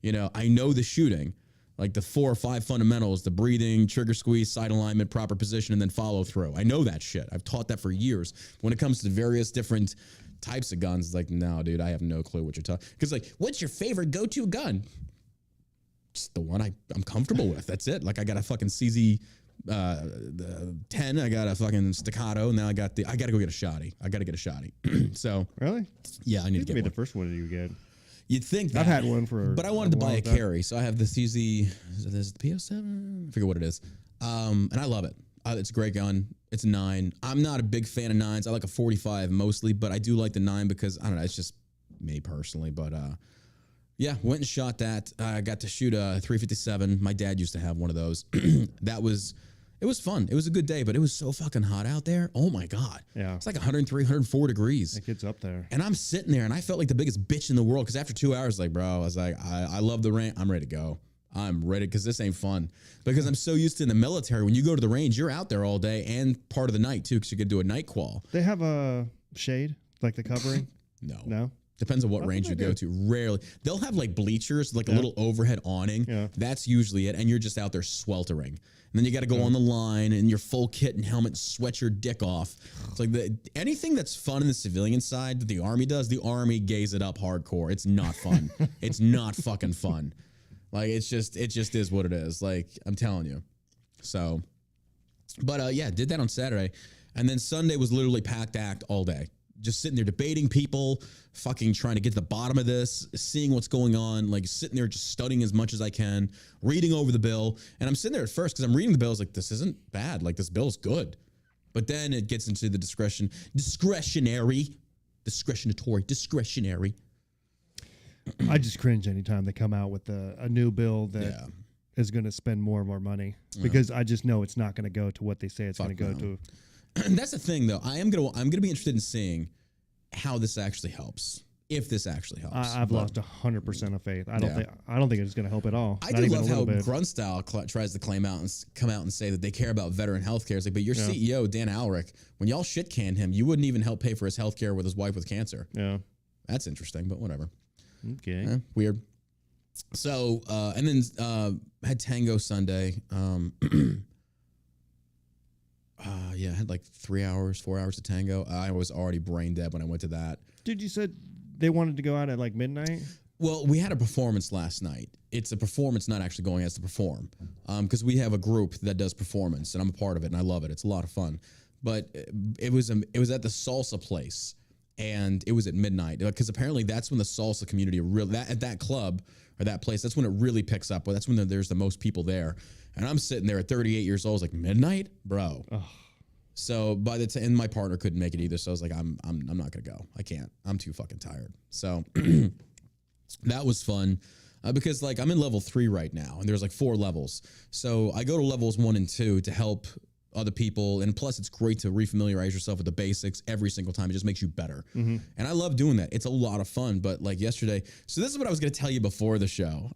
You know, I know the shooting, like the 4 or 5 fundamentals, the breathing, trigger squeeze, sight alignment, proper position, and then follow through. I know that shit. I've taught that for years. When it comes to various different types of guns, it's like, no, dude, I have no clue what you're talking. Because like, what's your favorite go-to gun? Just the one I'm comfortable with. That's it. Like I got a fucking CZ the 10, I got a fucking staccato. Now I gotta go get a shotty. I gotta get a shotty. So really, yeah, I need to get be one. the first one you get. You'd think that. I've had one but I wanted to buy a carry, so I have the CZ. Is it the PO7? I forget what it is. And I love it. It's a great gun. It's a 9. I'm not a big fan of 9s. I like a 45 mostly, but I do like the 9 because I don't know. It's just me personally, but yeah, went and shot that. I got to shoot a 357. My dad used to have one of those. It was fun. It was a good day, but it was so fucking hot out there. Oh my God. Yeah. It's like 103, 104 degrees. It gets up there. And I'm sitting there and I felt like the biggest bitch in the world because after 2 hours, like, bro, I was like, I love the rain. I'm ready to go. I'm ready because this ain't fun. Because I'm so used to in the military, when you go to the range, you're out there all day and part of the night too because you could do a night qual. They have a shade, like the covering? No. Depends on what range you go to. Rarely. They'll have like bleachers, like a little overhead awning. Yeah. That's usually it. And you're just out there sweltering. And then you got to go on the line and your full kit and helmet, sweat your dick off. It's like anything that's fun in the civilian side that the Army does, the Army gays it up hardcore. It's not fun. It's not fucking fun. Like it just is what it is. Like I'm telling you. So, but yeah, did that on Saturday. And then Sunday was literally PACT Act all day. Just sitting there debating people, fucking trying to get to the bottom of this, seeing what's going on, like sitting there just studying as much as I can, reading over the bill. And I'm sitting there at first because I'm reading the bill. I was like, this isn't bad. Like this bill's good. But then it gets into the discretionary. I just cringe anytime they come out with a new bill that is going to spend more and more money because I just know it's not going to go to what they say it's going to go to. And that's the thing, though. I'm gonna be interested in seeing how this actually helps. If this actually helps, I've lost 100% of faith. I don't think it's going to help at all. I do love how Grunstyle tries to come out and say that they care about veteran health care. It's like, but your CEO Dan Alric, when y'all shit canned him, you wouldn't even help pay for his health care with his wife with cancer. Yeah, that's interesting, but whatever. Okay, weird. So and then had Tango Sunday. Yeah, I had like 4 hours of Tango. I was already brain dead when I went to that. Dude, you said they wanted to go out at like midnight? Well, we had a performance last night. It's a performance, not actually going as to perform. Because we have a group that does performance, and I'm a part of it, and I love it. It's a lot of fun. But it was at the salsa place, and it was at midnight. Because apparently that's when the salsa community at that club or that place, that's when it really picks up. Well, that's when there's the most people there. And I'm sitting there at 38 years old. I was like, midnight? Bro. Ugh. So by the time, and my partner couldn't make it either. So I was like, I'm not gonna go. I can't. I'm too fucking tired. So that was fun because like I'm in level 3 right now, and there's like 4 levels. So I go to levels 1 and 2 to help other people, and plus it's great to refamiliarize yourself with the basics every single time. It just makes you better, and I love doing that. It's a lot of fun. But like yesterday, so this is what I was gonna tell you before the show.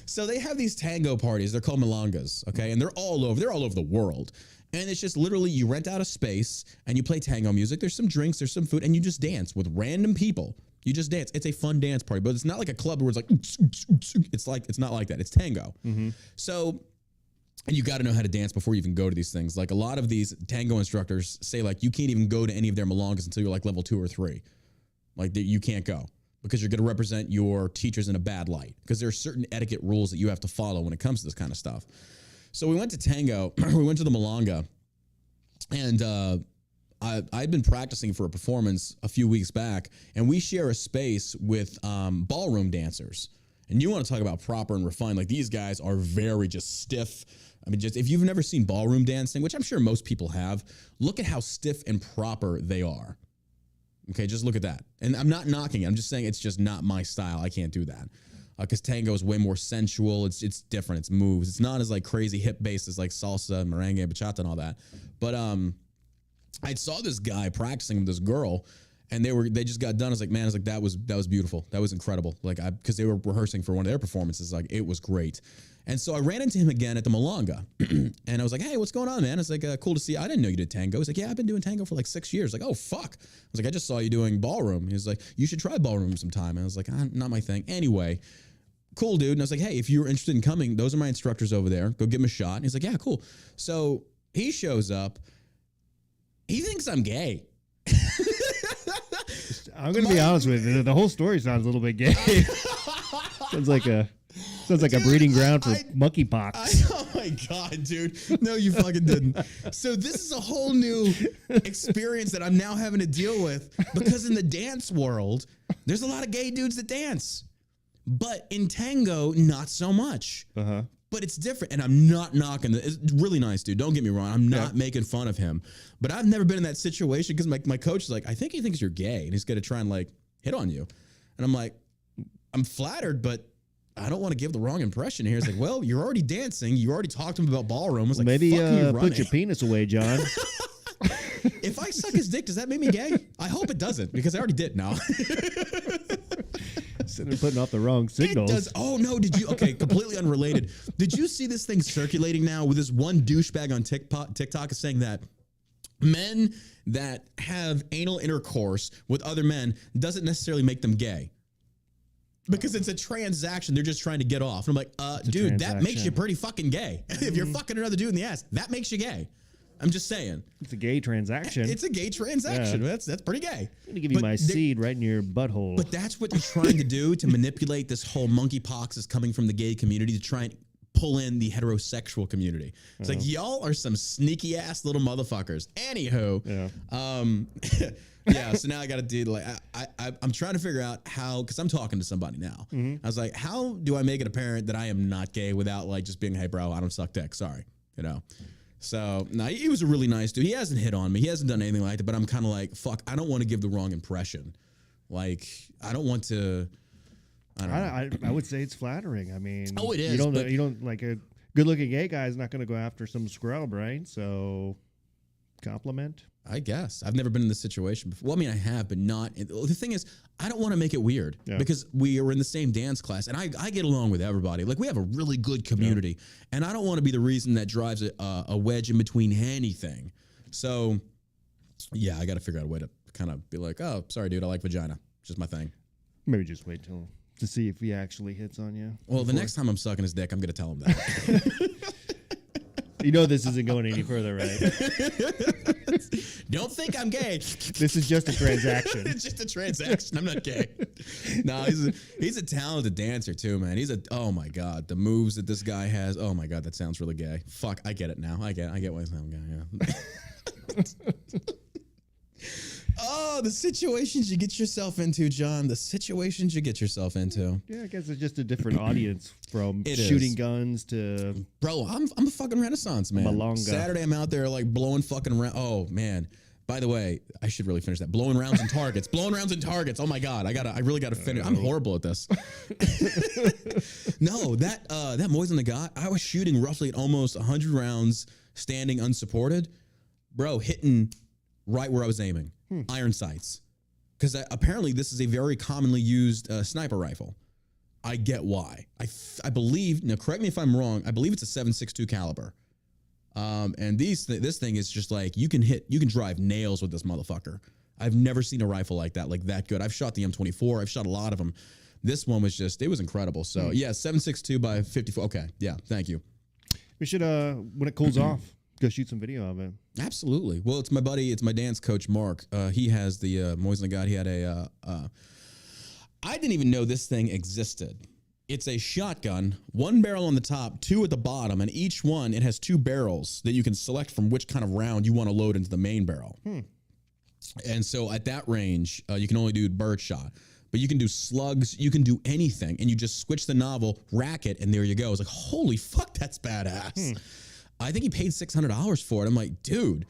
So they have these tango parties. They're called milongas, okay, and they're all over the world. And it's just literally you rent out a space and you play tango music. There's some drinks, there's some food, and you just dance with random people. You just dance. It's a fun dance party, but it's not like a club where it's like, it's not like that. It's tango. So, and you got to know how to dance before you even go to these things. Like a lot of these tango instructors say like, you can't even go to any of their milongas until you're like level 2 or 3. Like you can't go because you're going to represent your teachers in a bad light because there are certain etiquette rules that you have to follow when it comes to this kind of stuff. So we went to Tango, we went to the Milonga, and I'd been practicing for a performance a few weeks back, and we share a space with ballroom dancers. And you want to talk about proper and refined, like these guys are very just stiff. I mean, just if you've never seen ballroom dancing, which I'm sure most people have, look at how stiff and proper they are. Okay, just look at that. And I'm not knocking it. I'm just saying it's just not my style. I can't do that. Because tango is way more sensual. It's different. It's moves. It's not as like crazy hip based as like salsa, merengue, bachata, and all that. But I saw this guy practicing with this girl, and they just got done. I was like, man, I was like, that was beautiful. That was incredible. Like, because they were rehearsing for one of their performances. Like, it was great. And so I ran into him again at the Malanga, and I was like, hey, what's going on, man? It's like, cool to see you. I didn't know you did tango. He's like, yeah, I've been doing tango for like 6 years. Like, oh, fuck. I was like, I just saw you doing ballroom. He was like, you should try ballroom sometime. And I was like, not my thing. Anyway, cool, dude. And I was like, hey, if you're interested in coming, those are my instructors over there. Go give them a shot. And he's like, yeah, cool. So he shows up. He thinks I'm gay. I'm going to be honest with you. The whole story sounds a little bit gay. Sounds like a breeding ground for monkeypox. Oh my God, dude. No, you fucking didn't. So this is a whole new experience that I'm now having to deal with, because in the dance world, there's a lot of gay dudes that dance. But in tango, not so much. Uh-huh. But it's different, and I'm not knocking it. It's really nice, dude. Don't get me wrong. I'm not making fun of him. But I've never been in that situation, because my coach is like, I think he thinks you're gay, and he's going to try and like hit on you. And I'm like, I'm flattered, but I don't want to give the wrong impression here. It's like, well, you're already dancing. You already talked to him about ballroom. I was like, maybe put your penis away, John. If I suck his dick, does that make me gay? I hope it doesn't, because I already did now. Sitting there putting off the wrong signals. It does. Oh, no. Did you? Okay, completely unrelated. Did you see this thing circulating now with this one douchebag on TikTok is saying that men that have anal intercourse with other men doesn't necessarily make them gay? Because it's a transaction. They're just trying to get off. And I'm like, dude, that makes you pretty fucking gay. If you're fucking another dude in the ass, that makes you gay. I'm just saying. It's a gay transaction. It's a gay transaction. Yeah. That's pretty gay. I'm going to give you my seed right in your butthole. But that's what they're trying to do, to manipulate this whole monkeypox is coming from the gay community, to try and pull in the heterosexual community. It's like, y'all are some sneaky ass little motherfuckers. Anywho, yeah, so now I got to do, like, I'm trying to figure out how, because I'm talking to somebody now. I was like, how do I make it apparent that I am not gay without like just being, hey, bro, I don't suck dick. Sorry, you know. So, no, he was a really nice dude. He hasn't hit on me. He hasn't done anything like that, but I'm kind of like, fuck, I don't want to give the wrong impression. Like, I don't want to, I don't know. I would say it's flattering. I mean, oh, it is. You don't like, a good-looking gay guy is not going to go after some scrub, right? So, compliment. I guess. I've never been in this situation before. Well, I mean, I have, but not. The thing is, I don't want to make it weird, because we are in the same dance class, and I get along with everybody. Like, we have a really good community, and I don't want to be the reason that drives a wedge in between anything. So, yeah, I got to figure out a way to kind of be like, oh, sorry, dude, I like vagina. It's just my thing. Maybe just wait to see if he actually hits on you. Well, the next time I'm sucking his dick, I'm going to tell him that. You know this isn't going any further, right? Don't think I'm gay. This is just a transaction. It's just a transaction. I'm not gay. No, he's a talented dancer too, man. Oh my God, the moves that this guy has. Oh my God, that sounds really gay. Fuck, I get it now. I get why he's not gay. Yeah. Oh, the situations you get yourself into, John. The situations you get yourself into. Yeah, I guess it's just a different audience from shooting guns to... Bro, I'm a fucking Renaissance man. Malonga. Saturday, I'm out there like blowing fucking around. Oh, man. By the way, I should really finish that. Blowing rounds and targets. Blowing rounds and targets. Oh, my God. I really got to finish. I'm horrible at this. No, that Moise on the guy, I was shooting roughly at almost 100 rounds standing unsupported. Bro, hitting right where I was aiming. Iron sights. Because apparently this is a very commonly used sniper rifle. I get why. I believe, now correct me if I'm wrong, I believe it's a 7.62 caliber. And this thing is just like, you can drive nails with this motherfucker. I've never seen a rifle like that good. I've shot the M24. I've shot a lot of them. This one was it was incredible. So yeah, 7.62 by 54. Okay. Yeah. Thank you. We should, when it cools off, go shoot some video of it. Absolutely. Well, it's my buddy. It's my dance coach, Mark. He has the Moise on the God. He had I didn't even know this thing existed. It's a shotgun, one barrel on the top, two at the bottom, and each one, it has two barrels that you can select from which kind of round you want to load into the main barrel. And so at that range, you can only do bird shot. But you can do slugs, you can do anything, and you just switch the novel, rack it, and there you go. It's like, holy fuck, that's badass. I think he paid $600 for it. I'm like, dude,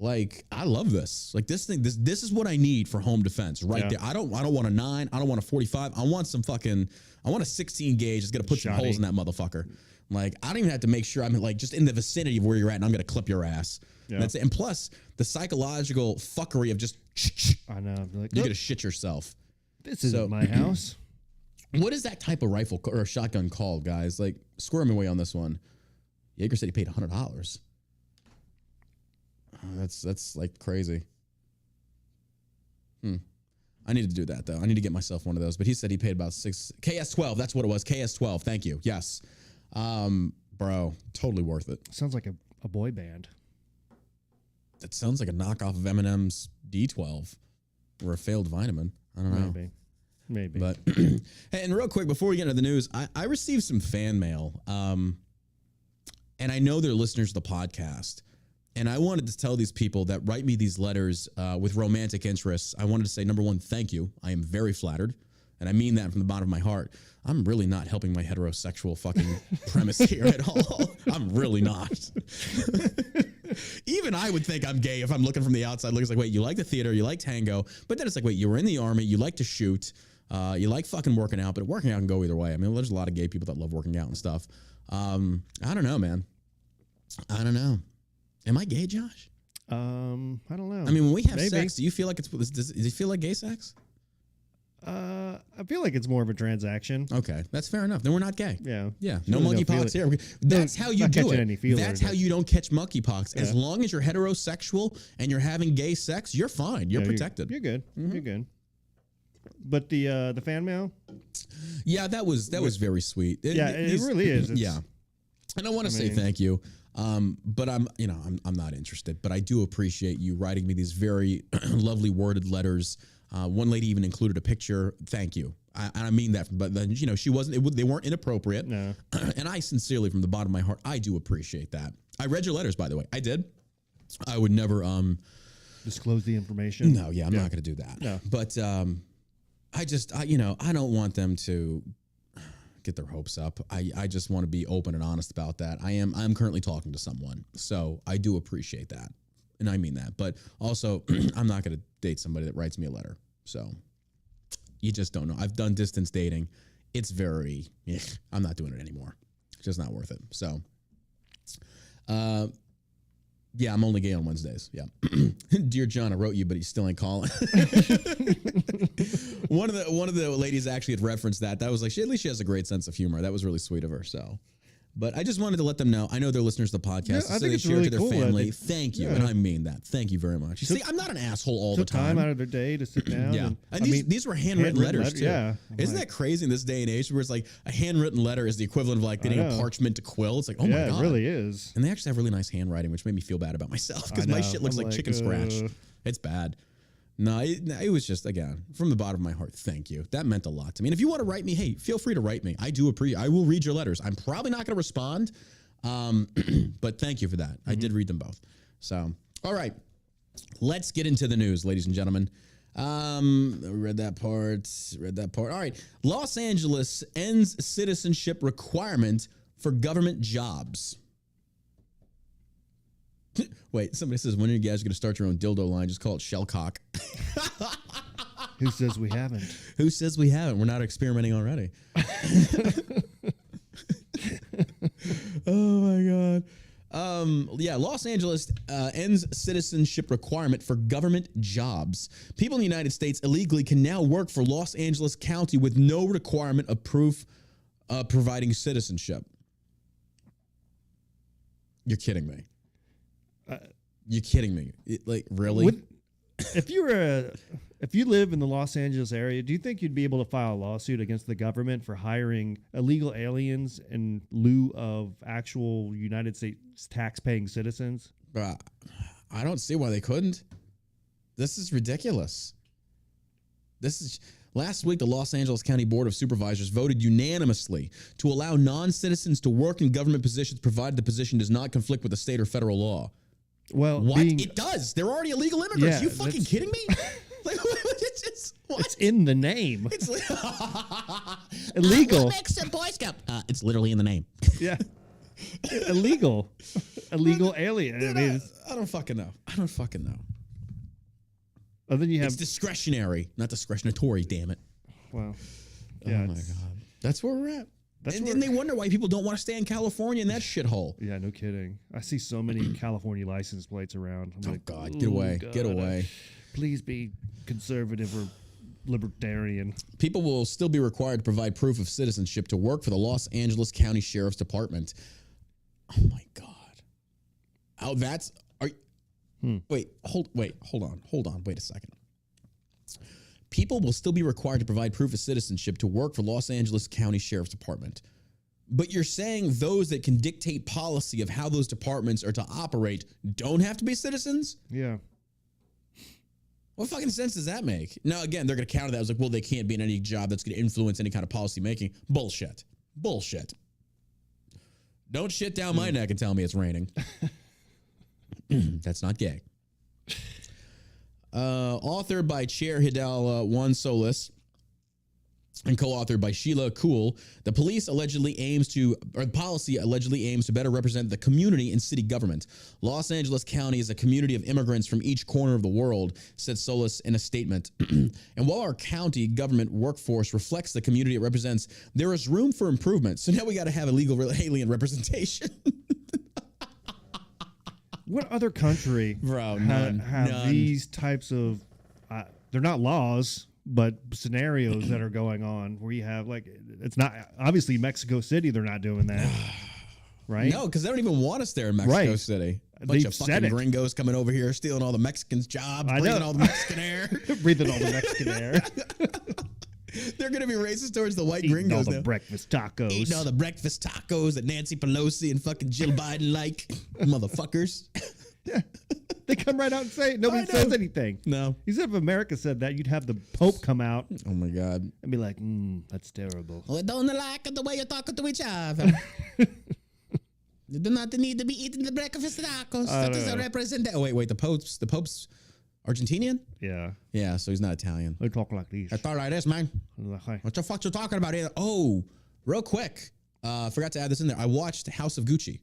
Like, I love this. Like, this thing, this is what I need for home defense right there. I don't want a 9. I don't want a 45. I want a 16 gauge that's going to put some holes in that motherfucker. Like, I don't even have to make sure I'm like just in the vicinity of where you're at and I'm going to clip your ass. Yeah. That's it. And plus, the psychological fuckery of just, I know. Like, you're going to shit yourself. This isn't my house. What is that type of rifle or shotgun called, guys? Like, square me away on this one. Yeager said he paid $100. That's like crazy. I need to do that though. I need to get myself one of those. But he said he paid about KS12. That's what it was. KS12. Thank you. Yes, bro, totally worth it. Sounds like a boy band. It sounds like a knockoff of Eminem's D12 or a failed vitamin. I don't know. Maybe. But hey, and real quick before we get into the news, I received some fan mail, and I know they're listeners to the podcast. And I wanted to tell these people that write me these letters with romantic interests. I wanted to say, number one, thank you. I am very flattered. And I mean that from the bottom of my heart. I'm really not helping my heterosexual fucking premise here at all. I'm really not. Even I would think I'm gay if I'm looking from the outside. Looking like, wait, you like the theater, you like tango. But then it's like, wait, you were in the army, you like to shoot, you like fucking working out. But working out can go either way. I mean, there's a lot of gay people that love working out and stuff. I don't know, man. I don't know. Am I gay, Josh? I don't know. I mean, when we have sex, do you feel like does it feel like gay sex? I feel like it's more of a transaction. Okay, that's fair enough. Then we're not gay. Yeah. No monkeypox here. That's how you do it. That's how you don't catch monkeypox. As long as you're heterosexual and you're having gay sex, you're fine. You're protected. You're good. Mm-hmm. You're good. But the fan mail? Yeah, that was very sweet. It really is. Yeah. And I want to say thank you. But I'm not interested, but I do appreciate you writing me these very lovely worded letters. One lady even included a picture. Thank you. I mean that, but then, she wasn't, they weren't inappropriate. No. And I sincerely, from the bottom of my heart, I do appreciate that. I read your letters, by the way. I did. I would never, disclose the information. No. Yeah. I'm not going to do that. No. But, I don't want them to get their hopes up. I just want to be open and honest about that. I'm currently talking to someone, so I do appreciate that, and I mean that. But also, I'm not going to date somebody that writes me a letter. So you just don't know. I've done distance dating. It's very. I'm not doing it anymore. It's just not worth it. So, yeah, I'm only gay on Wednesdays. Yeah. Dear John, I wrote you, but he still ain't calling. One of the ladies actually had referenced that. That was like, at least she has a great sense of humor. That was really sweet of her. So, but I just wanted to let them know. I know they're listeners to the podcast. Yeah, so I think they it's share really it to their cool. family. Thank you. And I mean that. Thank you very much. See, I'm not an asshole all the time. Time out of their day to sit down. Yeah. And these were handwritten letters too. Yeah. Isn't that crazy in this day and age where it's like a handwritten letter is the equivalent of like getting a parchment to quill? It's like, oh my God. Yeah, it really is. And they actually have really nice handwriting, which made me feel bad about myself because my shit looks like chicken scratch. It's bad. No, it was just, again, from the bottom of my heart, thank you. That meant a lot to me. And if you want to write me, hey, feel free to write me. I do appreciate. I will read your letters. I'm probably not going to respond, but thank you for that. I did read them both. So, all right, let's get into the news, ladies and gentlemen. Read that part. All right, Los Angeles ends citizenship requirement for government jobs. Wait, somebody says, when are you guys going to start your own dildo line? Just call it Shellcock. Who says we haven't? Who says we haven't? We're not experimenting already. Oh, my God. Yeah, Los Angeles ends citizenship requirement for government jobs. People in the United States illegally can now work for Los Angeles County with no requirement of proof providing citizenship. You're kidding me. You're kidding me. Like, really? If you live in the Los Angeles area, do you think you'd be able to file a lawsuit against the government for hiring illegal aliens in lieu of actual United States tax-paying citizens? I don't see why they couldn't. This is ridiculous. Last week, the Los Angeles County Board of Supervisors voted unanimously to allow non-citizens to work in government positions provided the position does not conflict with the state or federal law. Well, what? It does. They're already illegal immigrants. Yeah, you fucking kidding me? Like, it's in the name. It's illegal. What makes a Boy Scout? It's literally in the name. Yeah. Illegal alien. I don't fucking know. I don't fucking know. And then you have it's discretionary, not discretionatory. Damn it. Well, yeah. Oh my god, that's where we're at. That's and they wonder why people don't want to stay in California in that shithole. Yeah, no kidding. I see so many California license plates around. I'm like, God, get away, God, get away. Please be conservative or libertarian. People will still be required to provide proof of citizenship to work for the Los Angeles County Sheriff's Department. Oh my god. Oh, that's wait, hold on, wait a second. People will still be required to provide proof of citizenship to work for Los Angeles County Sheriff's Department. But you're saying those that can dictate policy of how those departments are to operate don't have to be citizens? Yeah. What fucking sense does that make? Now, again, they're going to counter that as like, well, they can't be in any job that's going to influence any kind of policy making. Bullshit. Bullshit. Don't shit down my neck and tell me it's raining. That's not gay. Authored by Chair Hidal Juan Solis and co-authored by Sheila Kuhl, the policy allegedly aims to better represent the community in city government. Los Angeles County is a community of immigrants from each corner of the world, said Solis in a statement. And while our county government workforce reflects the community it represents, there is room for improvement. So now we got to have illegal alien representation. What other country have these types of, they're not laws, but scenarios that are going on where you have like, it's not, obviously Mexico City, they're not doing that, right? No, because they don't even want us there in Mexico City. A bunch of fucking gringos coming over here, stealing all the Mexicans' jobs, breathing all the Mexican air. Breathing all the Mexican air. They're going to be racist towards the white Eating gringos all the breakfast tacos. Eating all the breakfast tacos that Nancy Pelosi and fucking Jill Biden like. Motherfuckers. Yeah. They come right out and say it. Nobody says anything. No. He said if America said that, you'd have the Pope come out. Oh, my God. And be like, that's terrible. We don't like the way you're talking to each other. You do not need to be eating the breakfast tacos. That is a representative. Oh, wait. The Pope's Argentinian? Yeah. Yeah, so he's not Italian. They talk like these. That's all right, this, man. What the fuck you talking about here? Oh, real quick. Forgot to add this in there. I watched House of Gucci.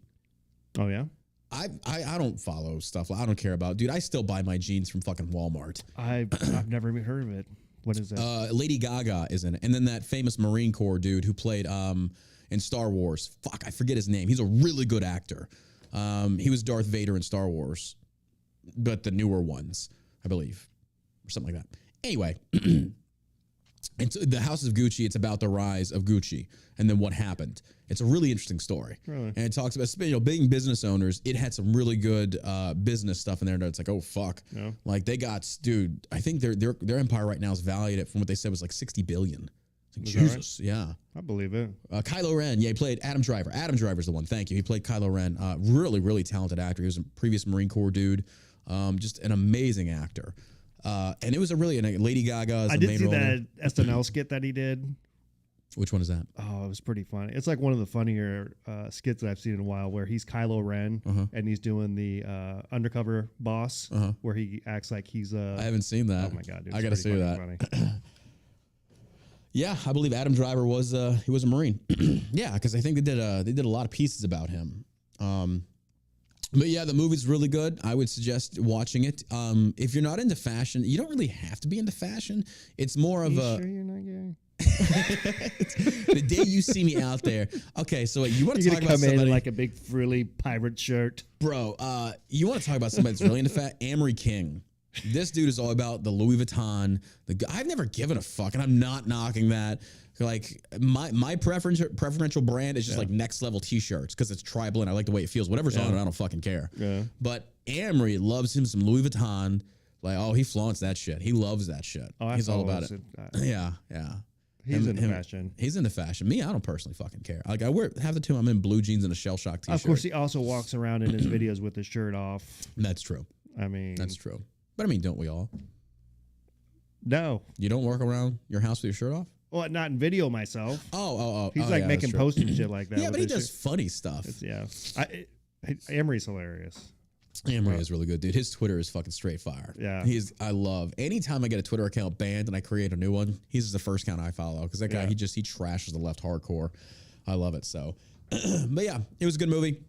Oh, yeah? I don't follow stuff I don't care about. Dude, I still buy my jeans from fucking Walmart. I've never even heard of it. What is that? Lady Gaga is in it. And then that famous Marine Corps dude who played in Star Wars. Fuck, I forget his name. He's a really good actor. He was Darth Vader in Star Wars. But the newer ones, I believe. Or something like that. Anyway. And so the House of Gucci, it's about the rise of Gucci and then what happened. It's a really interesting story. Really? And it talks about, being business owners, it had some really good business stuff in there. And it's like, oh, fuck. Yeah. Like they got, dude, I think their empire right now is valued at, from what they said, was like $60 billion. Like, Jesus, right? Yeah. I believe it. Kylo Ren, he played Adam Driver. Adam Driver's the one, thank you. He played Kylo Ren. Really, really talented actor. He was a previous Marine Corps dude. Just an amazing actor. And it was Lady Gaga is the main role. I did see that SNL skit that he did. Which one is that? Oh, it was pretty funny. It's like one of the funnier skits that I've seen in a while, where he's Kylo Ren and he's doing the undercover boss, where he acts like he's I haven't seen that. Oh my god, dude, I gotta see that. Yeah, I believe Adam Driver was he was a Marine. Yeah, because I think they did a lot of pieces about him. But yeah, the movie's really good. I would suggest watching it. If you're not into fashion, you don't really have to be into fashion. It's more of a. Sure you're not gay? The day you see me out there. Okay, so you want to talk about somebody in like a big frilly pirate shirt, bro? You want to talk about somebody that's really into fat? Amory King. This dude is all about the Louis Vuitton. I've never given a fuck, and I'm not knocking that. Like my preferential brand is just like next level t-shirts because it's tribal and I like the way it feels. Whatever's on it, I don't fucking care. Yeah. But Amory loves him some Louis Vuitton. Like, oh, he flaunts that shit. He loves that shit. Oh, he's all about it. Yeah. He's into fashion. He's into fashion. Me, I don't personally fucking care. Like I wear half the time I'm in blue jeans and a shell shock t-shirt. Of course, he also walks around in his videos with his shirt off. That's true. I mean, that's true. But I mean, don't we all? No. You don't walk around your house with your shirt off? Well, not in video myself. Oh. He's like making posts and shit like that. Yeah, but he does funny stuff. Amory's hilarious. Amory is really good, dude. His Twitter is fucking straight fire. Yeah. I love, anytime I get a Twitter account banned and I create a new one, he's the first account I follow. Because that guy, he trashes the left hardcore. I love it. So, but yeah, it was a good movie.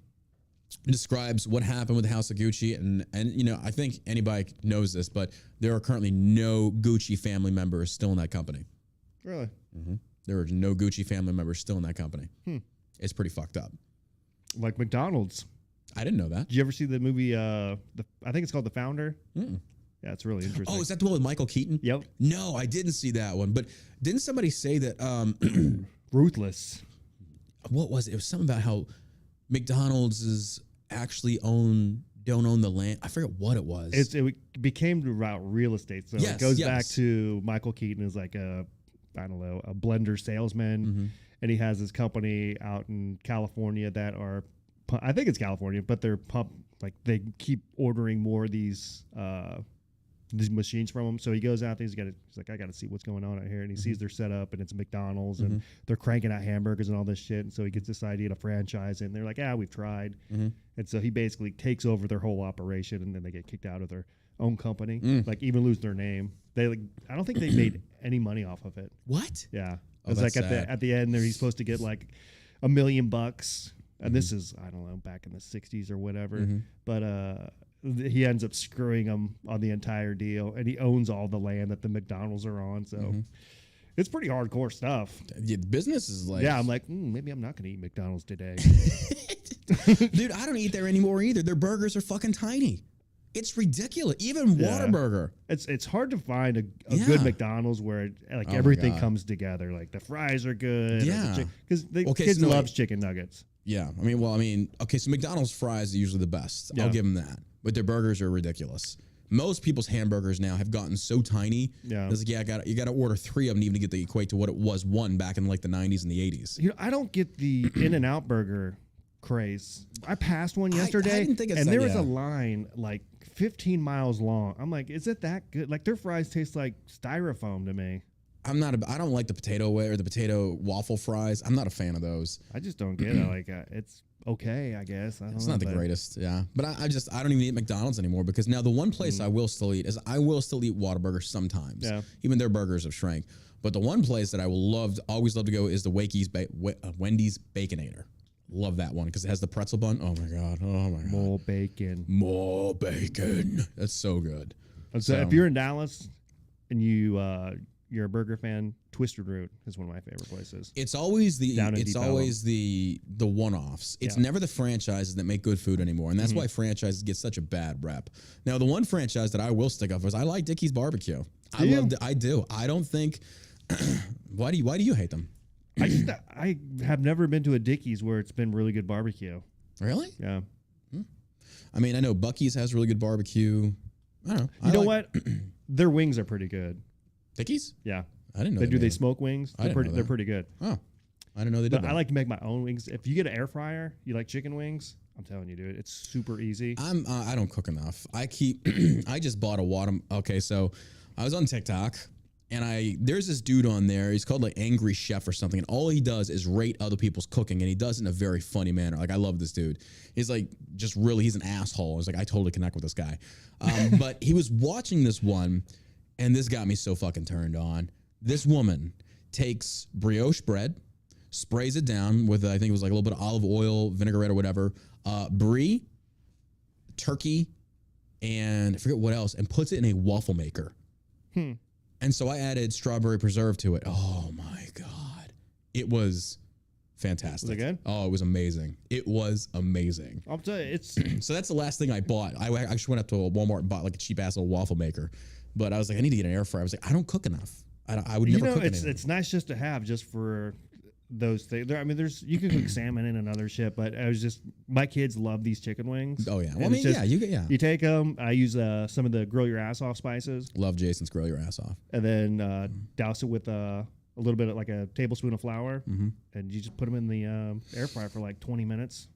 It describes what happened with the House of Gucci, and you know, I think anybody knows this, but there are currently no Gucci family members still in that company. Really? Mm-hmm. There are no Gucci family members still in that company. It's pretty fucked up. Like McDonald's. I didn't know that. Did you ever see the movie? I think it's called The Founder. Yeah, it's really interesting. Oh, is that the one with Michael Keaton? Yep. No, I didn't see that one. But didn't somebody say that? Ruthless. What was it? It was something about how McDonald's is actually don't own the land. I forget what it was. It became about real estate. So Yes, it goes yes. back to Michael Keaton is like a blender salesman, and he has this company out in California that are, I think it's California, but they're they keep ordering more of these machines from him. So he goes out there, he's like, I got to see what's going on out here, and he sees their setup, and it's McDonald's, and they're cranking out hamburgers and all this shit, and so he gets this idea to franchise it, and they're like, we've tried, and so he basically takes over their whole operation, and then they get kicked out of their own company, like even lose their name. I don't think they made any money off of it. What? Yeah, Oh, it's like that's sad. at the end there, he's supposed to get like $1 million, and this is, I don't know, back in the 60s or whatever, but he ends up screwing them on the entire deal, and he owns all the land that the McDonald's are on. So it's pretty hardcore stuff. Yeah, business is like... Yeah, I'm like, maybe I'm not going to eat McDonald's today. Dude, I don't eat there anymore either. Their burgers are fucking tiny. It's ridiculous. Even Whataburger. It's hard to find a Yeah. good McDonald's where my everything God. comes together. Like the fries are good. Yeah. Because the Okay, kids so no, loves chicken nuggets. Yeah. Okay, so McDonald's fries are usually the best. Yeah. I'll give them that. But their burgers are ridiculous. Most people's hamburgers now have gotten so tiny. Yeah. It's like, you got to order 3 of them even to get the equate to what it was one back in like the 90s and the 80s. You know, I don't get the In-N-Out burger craze. I passed one yesterday, didn't think it's and that- there was yeah. a line like 15 miles long. I'm like, is it that good? Like, their fries taste like styrofoam to me. I don't like the potato way or the potato waffle fries. I'm not a fan of those. I just don't get it. Like, it's okay, I guess. I don't It's know, not the but greatest, yeah. But I don't even eat McDonald's anymore because now the one place I will still eat is I will still eat Whataburger sometimes. Yeah. Even their burgers have shrank. But the one place that I will always love to go is the Wendy's Baconator. Love that one because it has the pretzel bun. Oh my god. Oh my god. More bacon. More bacon. That's so good. So if you're in Dallas and you're a burger fan, Twisted Root is one of my favorite places. It's always Down in Deep the one-offs. It's never the franchises that make good food anymore, and that's why franchises get such a bad rep. Now, the one franchise that I will stick up is I like Dickey's Barbecue. I do. I don't think. Why do you hate them? I have never been to a Dickey's where it's been really good barbecue. Really? Yeah. I mean, I know Buc-ee's has really good barbecue. I don't know. You know what? Their wings are pretty good. Dickey's? Yeah. I didn't know They made them. smoke wings. I didn't know They're that. pretty good. Oh, I didn't know they did But that. I like to make my own wings. If you get an air fryer, you like chicken wings, I'm telling you, dude, it's super easy. I don't cook enough. I just bought a water. Okay, so I was on TikTok and there's this dude on there. He's called like Angry Chef or something. And all he does is rate other people's cooking. And he does it in a very funny manner. Like, I love this dude. He's like, he's an asshole. I was like, I totally connect with this guy. But he was watching this one and this got me so fucking turned on. This woman takes brioche bread, sprays it down with, I think it was like a little bit of olive oil, vinaigrette or whatever, brie, turkey, and I forget what else, and puts it in a waffle maker. And so I added strawberry preserve to it. Oh my God. It was fantastic. Was it good? Oh, it was amazing. It was amazing. I'll tell you, it's So that's the last thing I bought. I actually went up to a Walmart and bought like a cheap ass little waffle maker. But I was like, I need to get an air fryer. I was like, I don't cook enough. I would never cook anything. it's nice just to have just for those things. I mean, you can cook salmon in and other shit, but I was just, my kids love these chicken wings. Oh yeah. Well, I And mean, it's You take them. I use some of the grill your ass off spices, Love Jason's grill your ass off. and then douse it with a little bit of like a tablespoon of flour, and you just put them in the air fryer for like 20 minutes.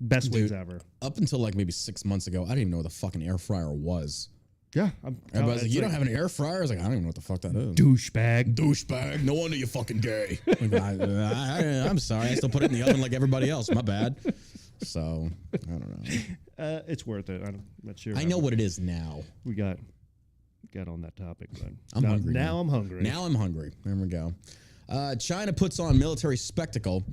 Best wings ever. Up until like maybe 6 months ago, I didn't even know what the fucking air fryer was. Yeah, Everybody was like, you don't have an air fryer? I was like, I don't even know what the fuck that is. douchebag. Douchebag. No wonder you're fucking gay. Like, I'm sorry. I still put it in the oven like everybody else. My bad. So, I don't know. It's worth it. I'm not sure. I know what it is now. We got on that topic, but I'm hungry. Now I'm hungry. Now I'm hungry. There we go. China puts on military spectacle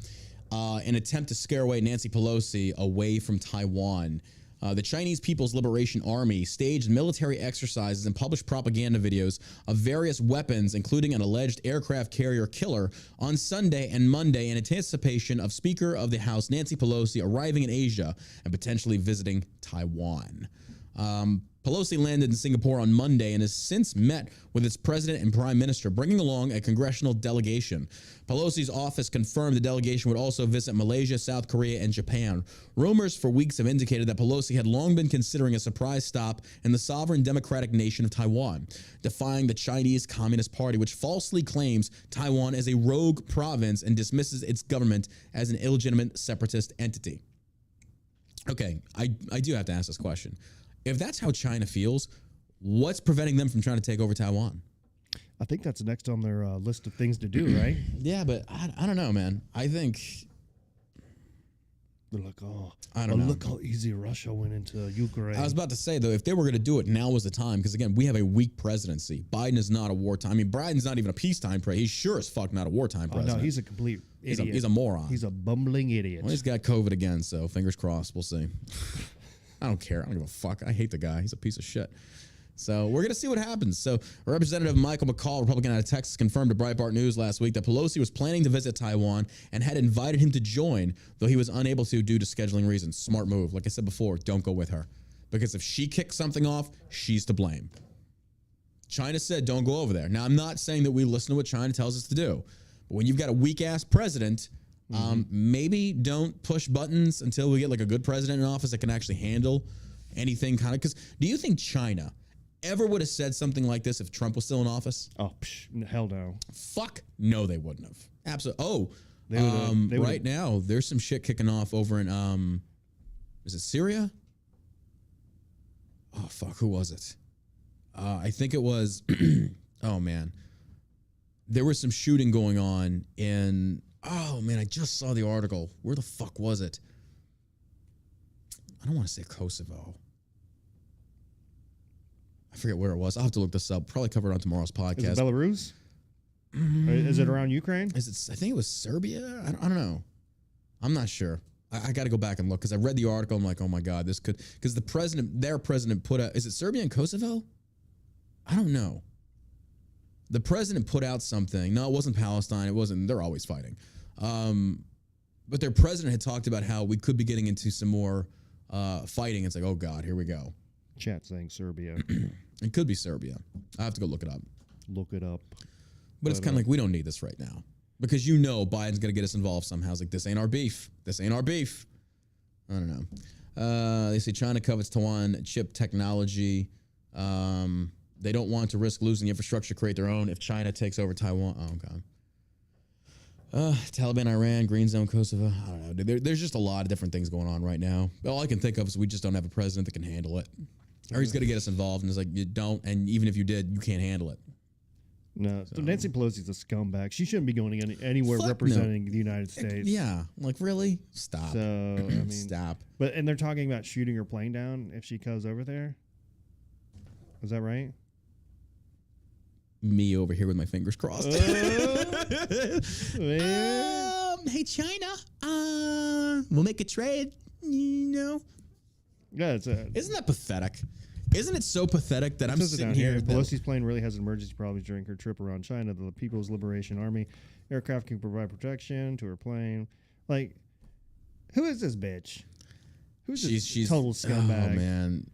an attempt to scare away Nancy Pelosi away from Taiwan. The Chinese People's Liberation Army staged military exercises and published propaganda videos of various weapons, including an alleged aircraft carrier killer, on Sunday and Monday in anticipation of Speaker of the House Nancy Pelosi arriving in Asia and potentially visiting Taiwan. Pelosi landed in Singapore on Monday and has since met with its president and prime minister, bringing along a congressional delegation. Pelosi's office confirmed the delegation would also visit Malaysia, South Korea, and Japan. Rumors for weeks have indicated that Pelosi had long been considering a surprise stop in the sovereign democratic nation of Taiwan, defying the Chinese Communist Party, which falsely claims Taiwan as a rogue province and dismisses its government as an illegitimate separatist entity. Okay, I do have to ask this question. If that's how China feels, what's preventing them from trying to take over Taiwan? I think that's next on their list of things to do, right? Yeah, but I don't know, man. I think they're like, oh, I don't know. Look how easy Russia went into Ukraine. I was about to say, though, if they were going to do it, now was the time. Because, again, we have a weak presidency. Biden is not a wartime. I mean, Biden's not even a peacetime president. He's sure as fuck not a wartime president. No, he's a complete idiot. He's a moron. He's a bumbling idiot. Well, he's got COVID again, so fingers crossed. We'll see. I don't care. I don't give a fuck. I hate the guy. He's a piece of shit. So we're going to see what happens. So Representative Michael McCall, Republican out of Texas, confirmed to Breitbart News last week that Pelosi was planning to visit Taiwan and had invited him to join, though he was unable to due to scheduling reasons. Smart move. Like I said before, don't go with her. Because if she kicks something off, she's to blame. China said don't go over there. Now, I'm not saying that we listen to what China tells us to do. But when you've got a weak-ass president, maybe don't push buttons until we get like a good president in office that can actually handle anything kind of. Because do you think China ever would have said something like this if Trump was still in office? Oh, hell no. Fuck no, they wouldn't have. Absolutely. Oh, they right now there's some shit kicking off over in is it Syria? Oh fuck, who was it? I think it was. Oh man, there was some shooting going on in. Oh, man, I just saw the article. Where the fuck was it? I don't want to say Kosovo. I forget where it was. I'll have to look this up. Probably cover it on tomorrow's podcast. Is it Belarus? Is it around Ukraine? I think it was Serbia? I don't know. I'm not sure. I got to go back and look because I read the article. I'm like, oh, my God, this could. Because their president put out. Is it Serbia and Kosovo? I don't know. The president put out something. No, it wasn't Palestine. It wasn't. They're always fighting. But their president had talked about how we could be getting into some more fighting. It's like, oh, God, here we go. Chat saying Serbia. It could be Serbia. I have to go look it up. Look it up. But it's kind of like we don't need this right now. Because you know Biden's going to get us involved somehow. It's like, this ain't our beef. This ain't our beef. I don't know. They say China covets Taiwan chip technology. They don't want to risk losing the infrastructure to create their own if China takes over Taiwan. Oh, God. Taliban, Iran, Green Zone, Kosovo. I don't know. There's just a lot of different things going on right now. All I can think of is we just don't have a president that can handle it. Or he's going to get us involved, and it's like, you don't, and even if you did, you can't handle it. No, so Nancy Pelosi's a scumbag. She shouldn't be going anywhere representing the United States. Yeah, like really? Stop. So, I mean, stop. And they're talking about shooting her plane down if she goes over there. Is that right? Me over here with my fingers crossed. Hey, China, we'll make a trade, you know? Yeah, isn't that pathetic? Isn't it so pathetic that I'm sitting here? Pelosi's plane really has emergency problems during her trip around China. The People's Liberation Army aircraft can provide protection to her plane. Like, who is this bitch? Who's this total scumbag? Oh, man.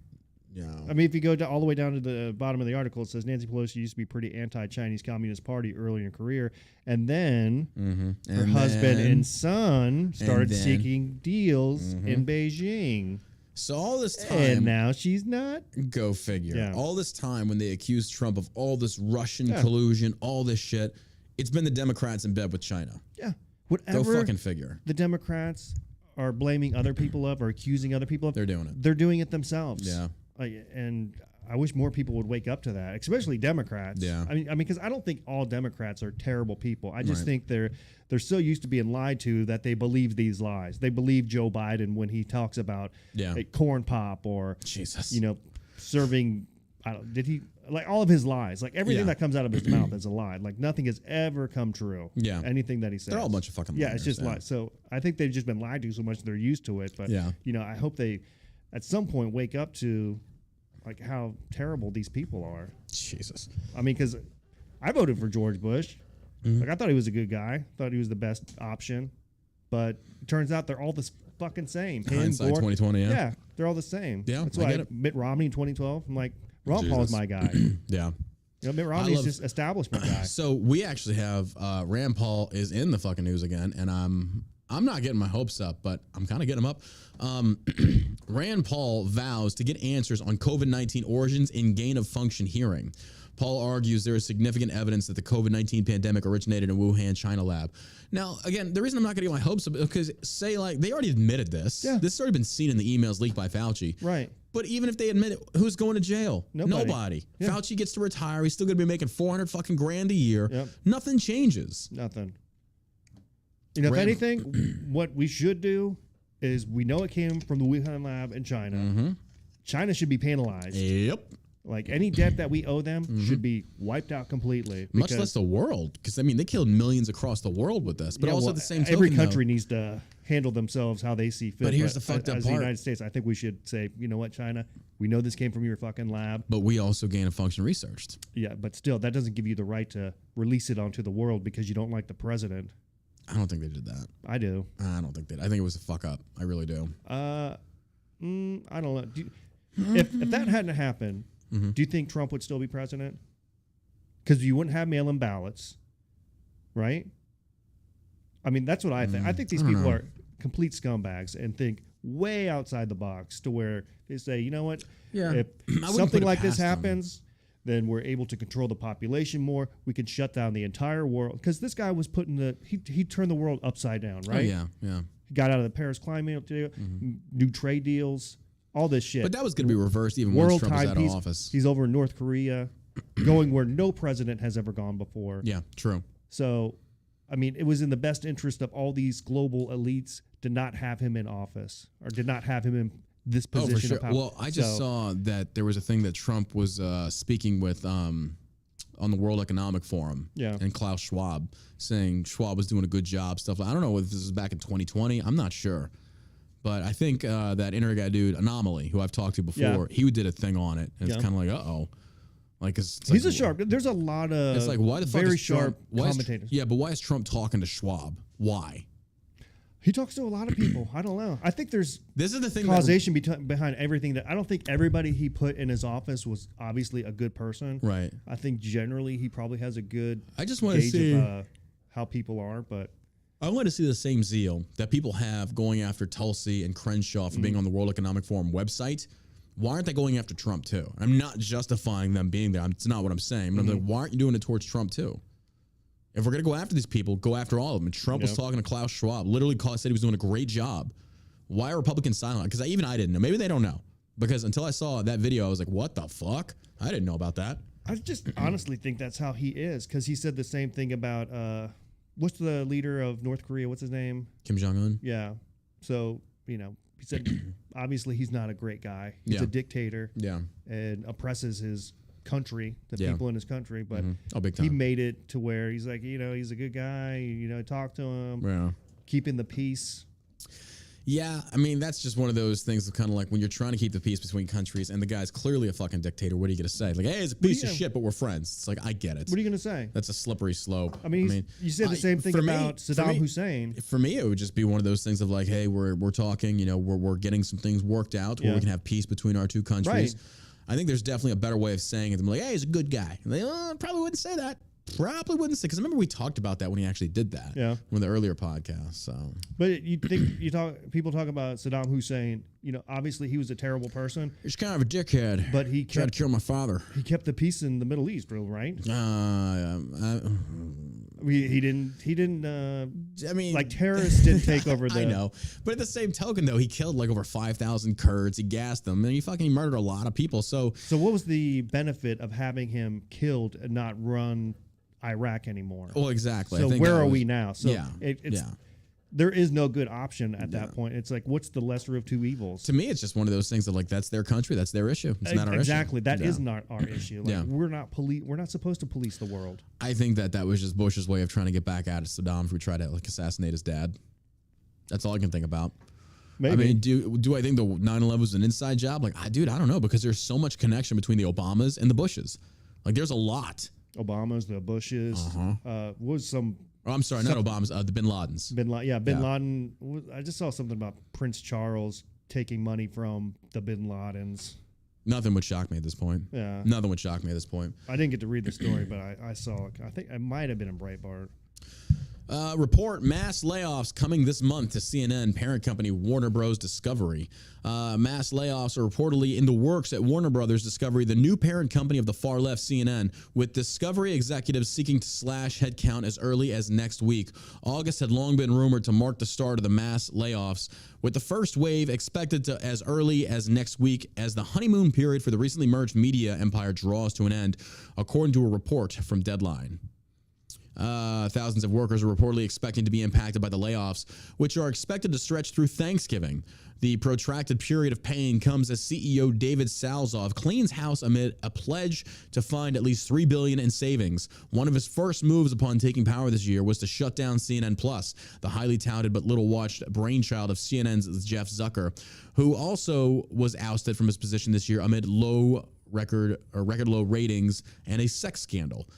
Yeah. I mean, if you go all the way down to the bottom of the article, it says Nancy Pelosi used to be pretty anti-Chinese Communist Party early in her career, and then her husband and son started seeking deals in Beijing. So all this time, and now she's not. Go figure. Yeah. All this time when they accused Trump of all this Russian collusion, all this shit, it's been the Democrats in bed with China. Yeah. Whatever. Go fucking figure. The Democrats are blaming other people of or accusing other people of. They're doing it. They're doing it themselves. Yeah. And I wish more people would wake up to that, especially Democrats. Yeah. I mean, because I don't think all Democrats are terrible people. I just think they're so used to being lied to that they believe these lies. They believe Joe Biden when he talks about corn pop or Jesus, serving did he, like all of his lies, like everything that comes out of his mouth is a lie. Like nothing has ever come true. Yeah. Anything that he says. They're all a bunch of fucking liars. Yeah, it's just lies. So I think they've just been lied to so much they're used to it. But, I hope they at some point wake up to like how terrible these people are. Jesus. I mean, because I voted for George Bush. Like I thought he was a good guy. Thought he was the best option. But it turns out they're all the fucking same. Hindsight 2020, yeah. Yeah, they're all the same. Yeah, that's I why get it. Mitt Romney in 2012. I'm like, Ron Paul's my guy. Yeah. Mitt Romney's just establishment guy. So we actually have Rand Paul is in the fucking news again, and I'm not getting my hopes up, but I'm kind of getting them up. Rand Paul vows to get answers on COVID-19 origins in gain of function hearing. Paul argues there is significant evidence that the COVID-19 pandemic originated in Wuhan, China lab. Now, again, the reason I'm not going to get my hopes up is because, they already admitted this. Yeah. This has already been seen in the emails leaked by Fauci. Right. But even if they admit it, who's going to jail? Nobody. Yeah. Fauci gets to retire. He's still going to be making $400 fucking grand a year. Yep. Nothing changes. Nothing. If anything, what we should do is we know it came from the Wuhan lab in China. Mm-hmm. China should be penalized. Yep. Like any debt that we owe them should be wiped out completely. Much less the world, because they killed millions across the world with this. But also at the same token, every country needs to handle themselves how they see fit. But here's the fucked up part. As the United States, I think we should say, you know what, China, we know this came from your fucking lab. But we also gain a function researched. Yeah, but still, that doesn't give you the right to release it onto the world because you don't like the president. I don't think they did that. I do. I don't think they did. I think it was a fuck up. I really do. I don't know. If that hadn't happened, do you think Trump would still be president? Because you wouldn't have mail-in ballots, right? I mean, that's what I think. I think these people are complete scumbags and think way outside the box to where they say, you know what? Yeah. If something like this happens, then we're able to control the population more. We can shut down the entire world. Because this guy was he turned the world upside down, right? Oh, yeah. He got out of the Paris Climate deal, new trade deals, all this shit. But that was going to be reversed even once Trump was out of office. He's over in North Korea, going where no president has ever gone before. Yeah, true. So, I mean, it was in the best interest of all these global elites to not have him in office or did not have him in this position. Oh, for sure. Of power. Well, I just saw that there was a thing that Trump was speaking with on the World Economic Forum. Yeah. And Klaus Schwab, saying Schwab was doing a good job, stuff. I don't know if this was back in 2020. I'm not sure. But I think that internet dude, Anomaly, who I've talked to before, he did a thing on it. And it's kind of like, uh-oh. Like, he's a sharp. There's a lot of it's like, why the fuck very is Trump, sharp commentators. Yeah, but why is Trump talking to Schwab? Why? He talks to a lot of people. I don't know. I think there's this is the thing causation behind everything. That I don't think everybody he put in his office was obviously a good person. Right. I think generally he probably has a good I just want to see of how people are, but I want to see the same zeal that people have going after Tulsi and Crenshaw for being on the World Economic Forum website. Why aren't they going after Trump too? I'm not justifying them being there. It's not what I'm saying. But I'm like, why aren't you doing it towards Trump too? If we're going to go after these people, go after all of them. And Trump was talking to Klaus Schwab, literally said he was doing a great job. Why are Republicans silent? Because even I didn't know. Maybe they don't know. Because until I saw that video, I was like, what the fuck? I didn't know about that. I just honestly think that's how he is. Because he said the same thing about, what's the leader of North Korea? What's his name? Kim Jong-un? Yeah. So, he said, obviously he's not a great guy. He's a dictator. Yeah. And oppresses his country, the people in his country, but big time. he made it to where he's like, he's a good guy, talk to him, keeping the peace. Yeah, I mean, that's just one of those things of kind of like when you're trying to keep the peace between countries and the guy's clearly a fucking dictator, what are you going to say? Like, hey, he's a piece of shit, but we're friends. It's like, I get it. What are you going to say? That's a slippery slope. I mean you said the same thing about Saddam Hussein. For me, it would just be one of those things of like, hey, we're talking, we're getting some things worked out where we can have peace between our two countries. Right. I think there's definitely a better way of saying it than like, hey, he's a good guy. And they probably wouldn't say that. Probably wouldn't say, because I remember we talked about that when he actually did that. Yeah. One of the earlier podcasts. So, but you think people talk about Saddam Hussein. Obviously he was a terrible person. He's kind of a dickhead. But he tried to kill my father. He kept the peace in the Middle East, right? He didn't. I mean, like terrorists didn't take over the. I know, but at the same token, though, he killed like over 5,000 Kurds. He gassed them, and he murdered a lot of people. So what was the benefit of having him killed and not run Iraq anymore? Well, exactly. So where are we now? So there is no good option at that point. It's like, what's the lesser of two evils? To me, it's just one of those things that like that's their country, that's their issue. It's not our issue. Exactly, that is not our issue. Like, we're not supposed to police the world. I think that was just Bush's way of trying to get back at Saddam who tried to like assassinate his dad. That's all I can think about. Maybe. I mean, do I think the 9/11 was an inside job? Like, I don't know, because there's so much connection between the Obamas and the Bushes. Like, there's a lot. Obamas, the Bushes, was some. Oh, I'm sorry, not Obamas. The Bin Ladens. Bin Laden. I just saw something about Prince Charles taking money from the Bin Ladens. Nothing would shock me at this point. Yeah, nothing would shock me at this point. I didn't get to read the story, but I saw it. I think it might have been in Breitbart. Report mass layoffs coming this month to CNN parent company Warner Bros. Discovery. Mass layoffs are reportedly in the works at Warner Brothers Discovery, the new parent company of the far left CNN, with Discovery executives seeking to slash headcount as early as next week. August had long been rumored to mark the start of the mass layoffs, with the first wave expected to as early as next week as the honeymoon period for the recently merged media empire draws to an end, according to a report from Deadline. Thousands of workers are reportedly expecting to be impacted by the layoffs, which are expected to stretch through Thanksgiving. The protracted period of pain comes as CEO David Salzov cleans house amid a pledge to find at least $3 billion in savings. One of his first moves upon taking power this year was to shut down CNN Plus, the highly touted but little-watched brainchild of CNN's Jeff Zucker, who also was ousted from his position this year amid record low ratings and a sex scandal.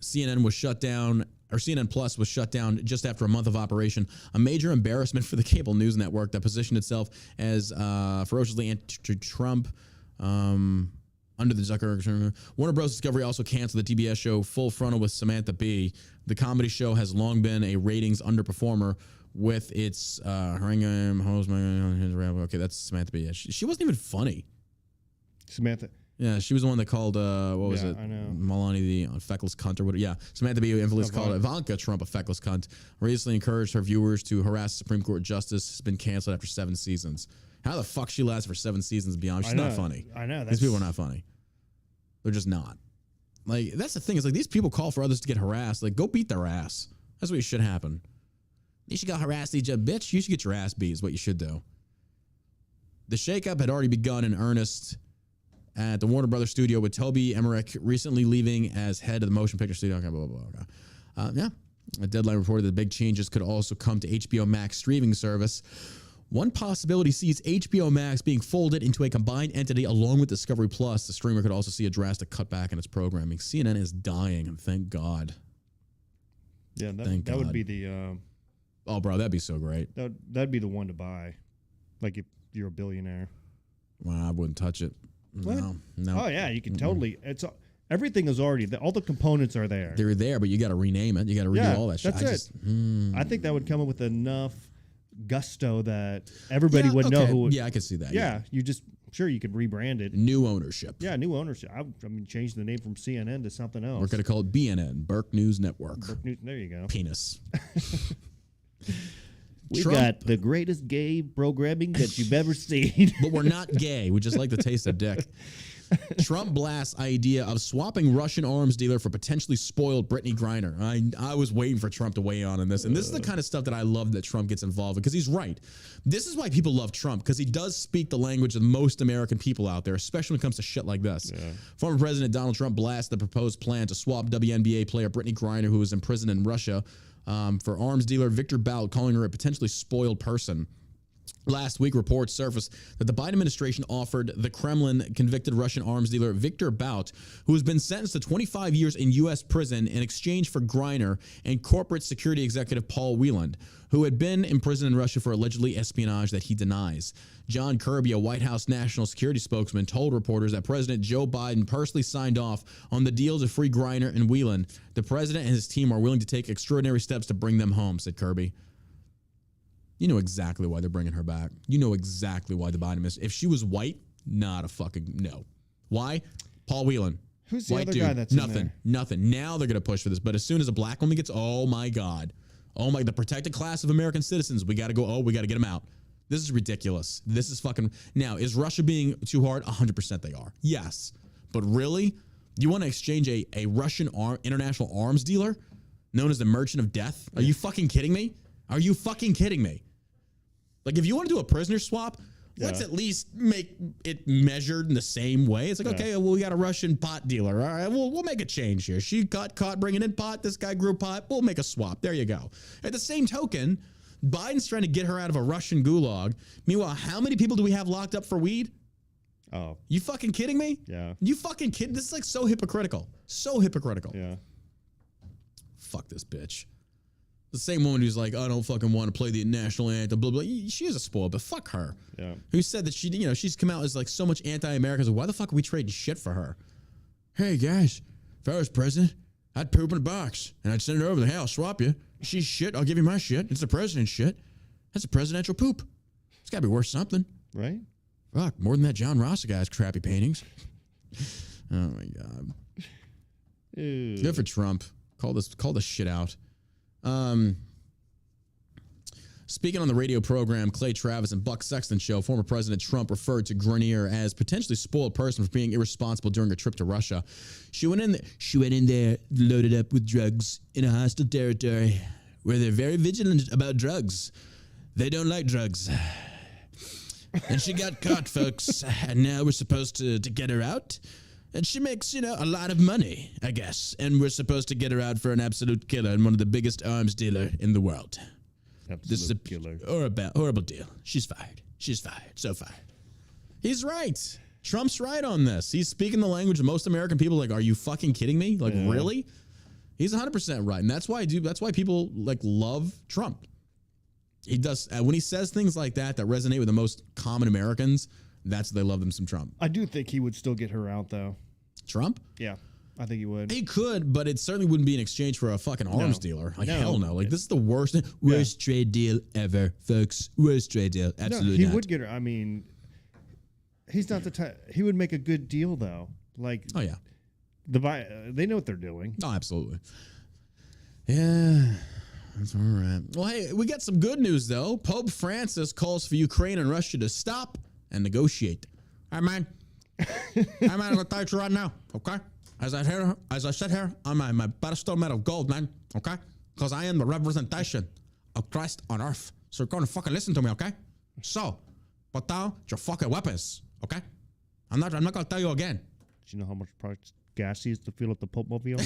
CNN Plus was shut down just after a month of operation, a major embarrassment for the cable news network that positioned itself as ferociously anti-Trump under the Zucker. Warner Bros. Discovery also canceled the TBS show Full Frontal with Samantha Bee. The comedy show has long been a ratings underperformer with its okay, that's Samantha Bee. She wasn't even funny. Samantha. Yeah, she was the one that called, what was it? I know. Melania the feckless cunt or whatever. Yeah, Samantha Bee infamous called Ivanka Trump a feckless cunt. Recently encouraged her viewers to harass Supreme Court justice. Has been canceled after 7 seasons. How the fuck she lasted for 7 seasons beyond? She's not funny. I know. These people are not funny. They're just not. Like, that's the thing. Is like these people call for others to get harassed. Like, go beat their ass. That's what should happen. You should go harass each other. Bitch, you should get your ass beat is what you should do. The shakeup had already begun in earnest at the Warner Brothers studio, with Toby Emmerich recently leaving as head of the motion picture studio. Okay, blah, blah, blah. Yeah. A Deadline reported that big changes could also come to HBO Max streaming service. One possibility sees HBO Max being folded into a combined entity along with Discovery Plus. The streamer could also see a drastic cutback in its programming. CNN is dying, and thank God. Yeah, that would be the... oh, bro, that'd be so great. That'd be the one to buy, like if you're a billionaire. Well, I wouldn't touch it. What? No. Oh yeah, you can totally. Everything is already. All the components are there. They're there, but you got to rename it. You got to redo all that shit. That's it. I think that would come up with enough gusto that everybody would know who. Yeah, I could see that. Yeah, you just you could rebrand it. New ownership. Yeah, new ownership. I mean, change the name from CNN to something else. We're gonna call it BNN, Burke News Network. Burke News. There you go. Penis. We got the greatest gay programming that you've ever seen. But we're not gay. We just like the taste of dick. Trump blasts idea of swapping Russian arms dealer for potentially spoiled Brittany Griner. I was waiting for Trump to weigh on this. And this is the kind of stuff that I love that Trump gets involved in, because he's right. This is why people love Trump, because he does speak the language of most American people out there, especially when it comes to shit like this. Yeah. Former President Donald Trump blasted the proposed plan to swap WNBA player Brittany Griner, who was imprisoned in Russia, for arms dealer Victor Bout, calling her a potentially spoiled person. Last week, reports surfaced that the Biden administration offered the Kremlin convicted Russian arms dealer Victor Bout, who has been sentenced to 25 years in U.S. prison, in exchange for Griner and corporate security executive Paul Wieland, who had been imprisoned in Russia for allegedly espionage that he denies. John Kirby, a White House national security spokesman, told reporters that President Joe Biden personally signed off on the deal to free Griner and Wieland. The president and his team are willing to take extraordinary steps to bring them home, said Kirby. You know exactly why they're bringing her back. You know exactly why the Biden administration. If she was white, not a fucking no. Why? Paul Whelan. Who's the white other dude, guy that's nothing, in there? Nothing. Now they're going to push for this. But as soon as a black woman gets, oh my God. Oh my, the protected class of American citizens. We got to go, we got to get them out. This is ridiculous. This is fucking. Now, is Russia being too hard? 100% they are. Yes. But really? You want to exchange a Russian international arms dealer? known as the Merchant of Death. Are you fucking kidding me? Are you fucking kidding me? Like, if you want to do a prisoner swap, let's at least make it measured in the same way. It's like, okay, well, we got a Russian pot dealer. All right, we'll make a change here. She got caught bringing in pot. This guy grew pot. We'll make a swap. There you go. At the same token, Biden's trying to get her out of a Russian gulag. Meanwhile, how many people do we have locked up for weed? Oh. You fucking kidding me? Yeah. You fucking kidding? This is like so hypocritical. So hypocritical. Yeah. Fuck this bitch. The same woman who's like, I don't fucking want to play the national anthem, blah, blah. She is a spoil, but fuck her. Yeah. Who said that she's come out as like so much anti-American. Why the fuck are we trading shit for her? Hey guys, if I was president, I'd poop in a box and I'd send it over the house, swap you. She's shit, I'll give you my shit. It's the president's shit. That's a presidential poop. It's gotta be worth something. Right? Fuck, more than that John Ross guy's crappy paintings. Oh my God. Ew. Good for Trump. Call this shit out. Speaking on the radio program Clay Travis and Buck Sexton show, former President Trump referred to Grenier as potentially spoiled person for being irresponsible during a trip to Russia. She went in there loaded up with drugs in a hostile territory where they're very vigilant about drugs. They don't like drugs. And she got caught, folks. And now we're supposed to get her out. And she makes, a lot of money, I guess. And we're supposed to get her out for an absolute killer and one of the biggest arms dealer in the world. This is a killer. Horrible deal. She's fired. She's fired. So fired. He's right. Trump's right on this. He's speaking the language of most American people. Like, are you fucking kidding me? Like, really? He's 100% right. And that's why people like love Trump. He does. When he says things like that resonate with the most common Americans, that's they love them some Trump. I do think he would still get her out, though. Trump? Yeah, I think he would. He could, but it certainly wouldn't be in exchange for a fucking arms dealer. Like, hell no. Like, this is the worst trade deal ever, folks. Worst trade deal. Absolutely he not. would get her. I mean, he's not the type. He would make a good deal, though. Like, oh, yeah. They know what they're doing. Oh, absolutely. Yeah. That's all right. Well, hey, we got some good news, though. Pope Francis calls for Ukraine and Russia to stop and negotiate. All right, man. I'm going to tell you right now, okay? As I sit here on my pedestal made of gold, man, okay? Because I am the representation of Christ on earth. So you're going to fucking listen to me, okay? So, put down your fucking weapons, okay? I'm not going to tell you again. Do you know how much gas he used to fill up the Pope mobile?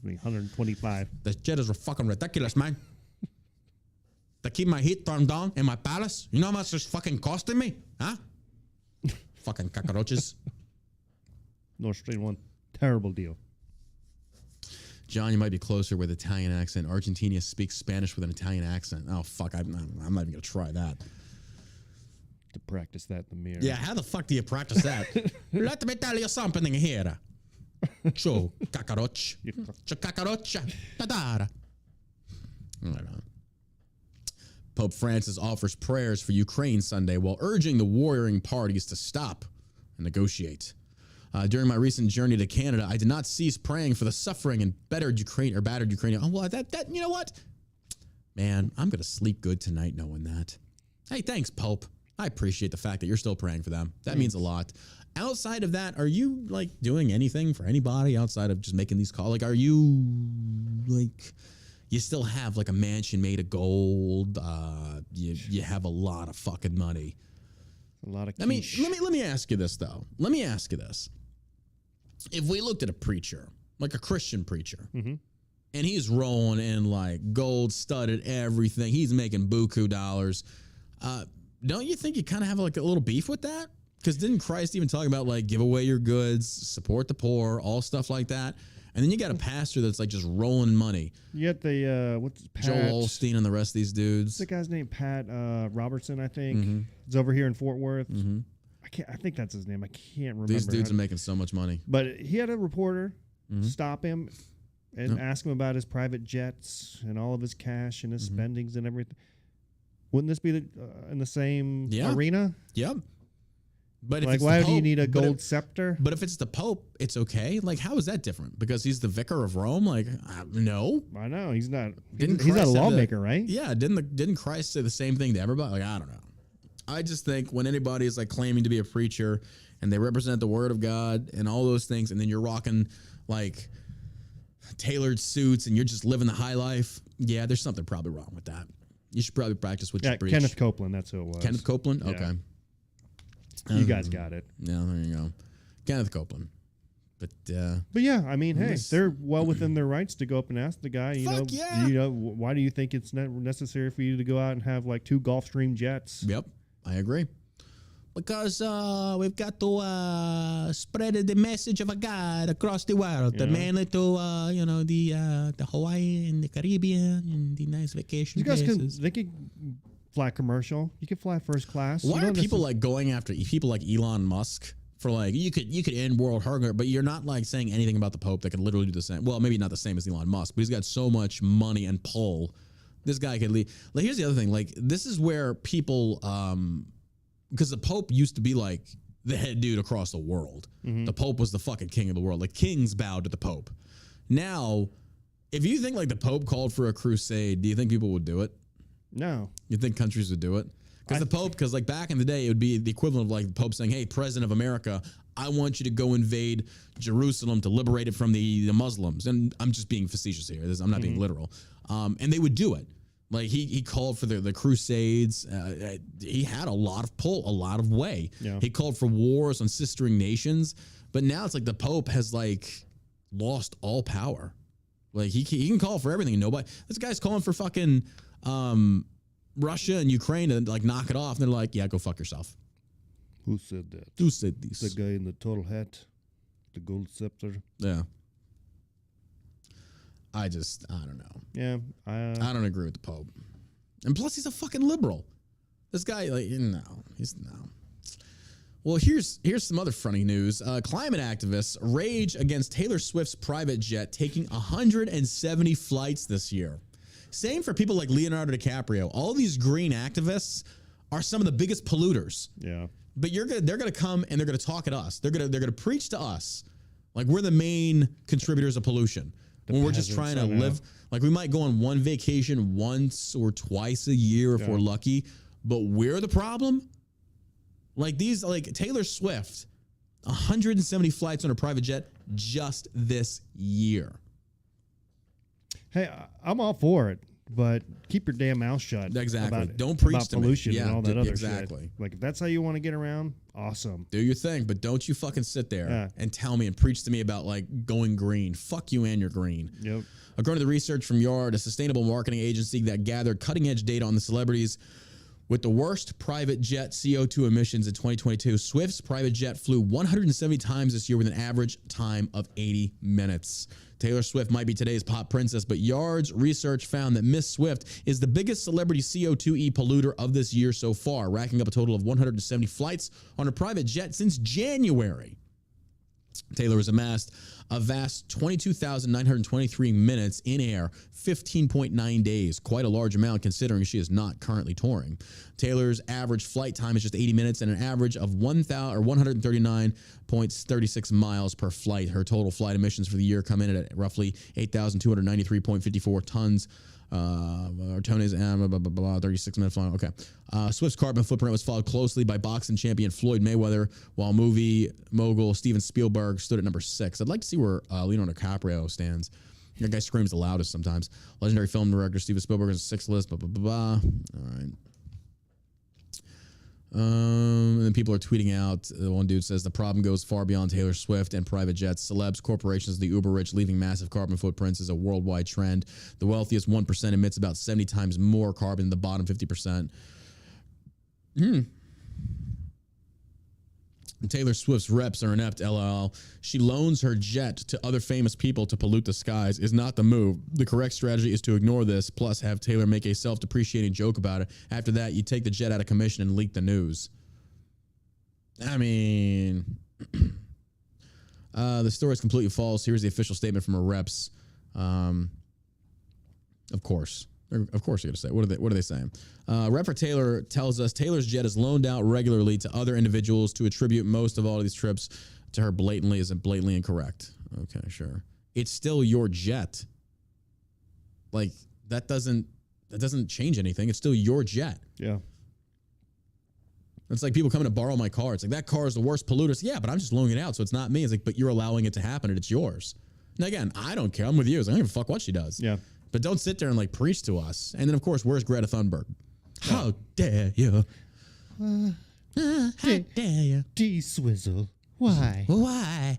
125. The shit is fucking ridiculous, man. To keep my heat turned on in my palace, you know how much it's fucking costing me? Huh? Fucking cockroaches. Nord Stream 1, terrible deal. John, you might be closer with Italian accent. Argentina speaks Spanish with an Italian accent. Oh, fuck, I'm not even going to try that. To practice that in the mirror. Yeah, how the fuck do you practice that? Let me tell you something here. Ciao, cockroach. Ciao, cockroach. Ta-da. Pope Francis offers prayers for Ukraine Sunday while urging the warring parties to stop and negotiate. During my recent journey to Canada, I did not cease praying for the suffering and battered Ukrainian. Oh, well, that you know what? Man, I'm gonna sleep good tonight knowing that. Hey, thanks, Pope. I appreciate the fact that you're still praying for them. That means a lot. Outside of that, are you like doing anything for anybody outside of just making these calls? Like, are you like? You still have like a mansion made of gold. You have a lot of fucking money. A lot of I mean, let me ask you this though. Let me ask you this. If we looked at a preacher, like a Christian preacher, and he's rolling in like gold studded everything, he's making buku dollars. Don't you think you kind of have like a little beef with that? Because didn't Christ even talk about like give away your goods, support the poor, all stuff like that? And then you got a pastor that's like just rolling money. You got the what's Pat, Joel Osteen and the rest of these dudes. What's the guy's name? Pat Robertson, I think. It's over here in Fort Worth. I think that's his name. I can't remember. These dudes are making so much money. But he had a reporter stop him and ask him about his private jets and all of his cash and his spendings and everything. Wouldn't this be in the same arena? Yep. But if like, it's why the Pope, do you need a gold scepter? But if it's the Pope, it's okay. Like, how is that different? Because he's the vicar of Rome? Like, no. I know he's not. He's not a lawmaker, right? Yeah. Didn't Christ say the same thing to everybody? Like, I don't know. I just think when anybody is like claiming to be a preacher and they represent the Word of God and all those things, and then you're rocking like tailored suits and you're just living the high life. Yeah, there's something probably wrong with that. You should probably practice what you preach. Kenneth Copeland, that's who it was. Kenneth Copeland? Yeah. Okay. You guys got it. Yeah, there you go. Kenneth Copeland. But yeah, I mean, hey, they're well within their rights to go up and ask the guy, you know, why do you think it's necessary for you to go out and have like 2 Gulfstream jets? Yep, I agree. Because we've got to spread the message of a God across the world, mainly to the Hawaii and the Caribbean and the nice vacation places. They could fly commercial. You could fly first class. Why are people like going after people like Elon Musk for like you could end world hunger, but you're not like saying anything about the Pope that could literally do the same. Well, maybe not the same as Elon Musk, but he's got so much money and pull. This guy could lead. Like, here's the other thing. Like, this is where people, because the Pope used to be like the head dude across the world. Mm-hmm. The Pope was the fucking king of the world. Like, kings bowed to the Pope. Now, if you think like the Pope called for a crusade, do you think people would do it? No. You think countries would do it? Because the Pope, because like back in the day, it would be the equivalent of like the Pope saying, hey, President of America, I want you to go invade Jerusalem to liberate it from the Muslims. And I'm just being facetious here. I'm not being literal. And they would do it. Like he called for the Crusades. He had a lot of pull, a lot of way. Yeah. He called for wars on sistering nations. But now it's like the Pope has like lost all power. Like he can call for everything. Nobody. This guy's calling for fucking Russia and Ukraine to like knock it off. And they're like, yeah, go fuck yourself. Who said that? Who said this? The guy in the tall hat, the gold scepter. Yeah. I don't know. Yeah. I don't agree with the Pope. And plus, he's a fucking liberal. This guy, like, no. Well, here's some other funny news. Climate activists rage against Taylor Swift's private jet taking 170 flights this year. Same for people like Leonardo DiCaprio. All these green activists are some of the biggest polluters. Yeah. But they're gonna come and they're gonna talk at us. They're gonna preach to us like we're the main contributors of pollution. When we're just trying to live, like we might go on one vacation once or twice a year if we're lucky, but we're the problem. Like Taylor Swift, 170 flights on a private jet just this year. Hey, I'm all for it, but keep your damn mouth shut. Exactly. Don't preach about to pollution me. and all that other exactly. shit. Like if that's how you want to get around, awesome. Do your thing, but don't you fucking sit there and tell me and preach to me about like going green. Fuck you and your green. Yep. According to the research from Yard, a sustainable marketing agency that gathered cutting-edge data on the celebrities with the worst private jet CO2 emissions in 2022, Swift's private jet flew 170 times this year with an average time of 80 minutes. Taylor Swift might be today's pop princess, but Yard's research found that Miss Swift is the biggest celebrity CO2e polluter of this year so far, racking up a total of 170 flights on a private jet since January. Taylor has amassed a vast 22,923 minutes in air, 15.9 days. Quite a large amount considering she is not currently touring. Taylor's average flight time is just 80 minutes and an average of 139.36 miles per flight. Her total flight emissions for the year come in at roughly 8,293.54 tons. Tony's 36-minute flight. Okay. Swift's carbon footprint was followed closely by boxing champion Floyd Mayweather, while movie mogul Steven Spielberg stood at number 6. I'd like to see where Leonardo DiCaprio stands. That guy screams the loudest sometimes. Legendary film director Steven Spielberg is 6th list. Blah, blah, blah, blah. All right. And then people are tweeting out. One dude says the problem goes far beyond Taylor Swift and private jets. Celebs, corporations, the uber rich leaving massive carbon footprints is a worldwide trend. The wealthiest 1% emits about 70 times more carbon than the bottom 50%. And Taylor Swift's reps are inept, lol. She loans her jet to other famous people to pollute the skies is not the move. The correct strategy is to ignore this, plus have Taylor make a self-depreciating joke about it. After that, you take the jet out of commission and leak the news. I mean, the story is completely false. Here's the official statement from her reps. Of course. Of course you're going to say. What are they saying? Rep for Taylor tells us Taylor's jet is loaned out regularly to other individuals. To attribute most of all of these trips to her blatantly isn't blatantly incorrect. Okay, sure. It's still your jet. Like that doesn't change anything. It's still your jet. Yeah. It's like people coming to borrow my car. It's like that car is the worst polluter. Yeah, but I'm just loaning it out, so it's not me. It's like, but you're allowing it to happen and it's yours. And again, I don't care. I'm with you. I don't give a fuck what she does. Yeah. But don't sit there and like preach to us. And then, of course, where's Greta Thunberg? How dare you? How dare you? D-Swizzle. Why? Why?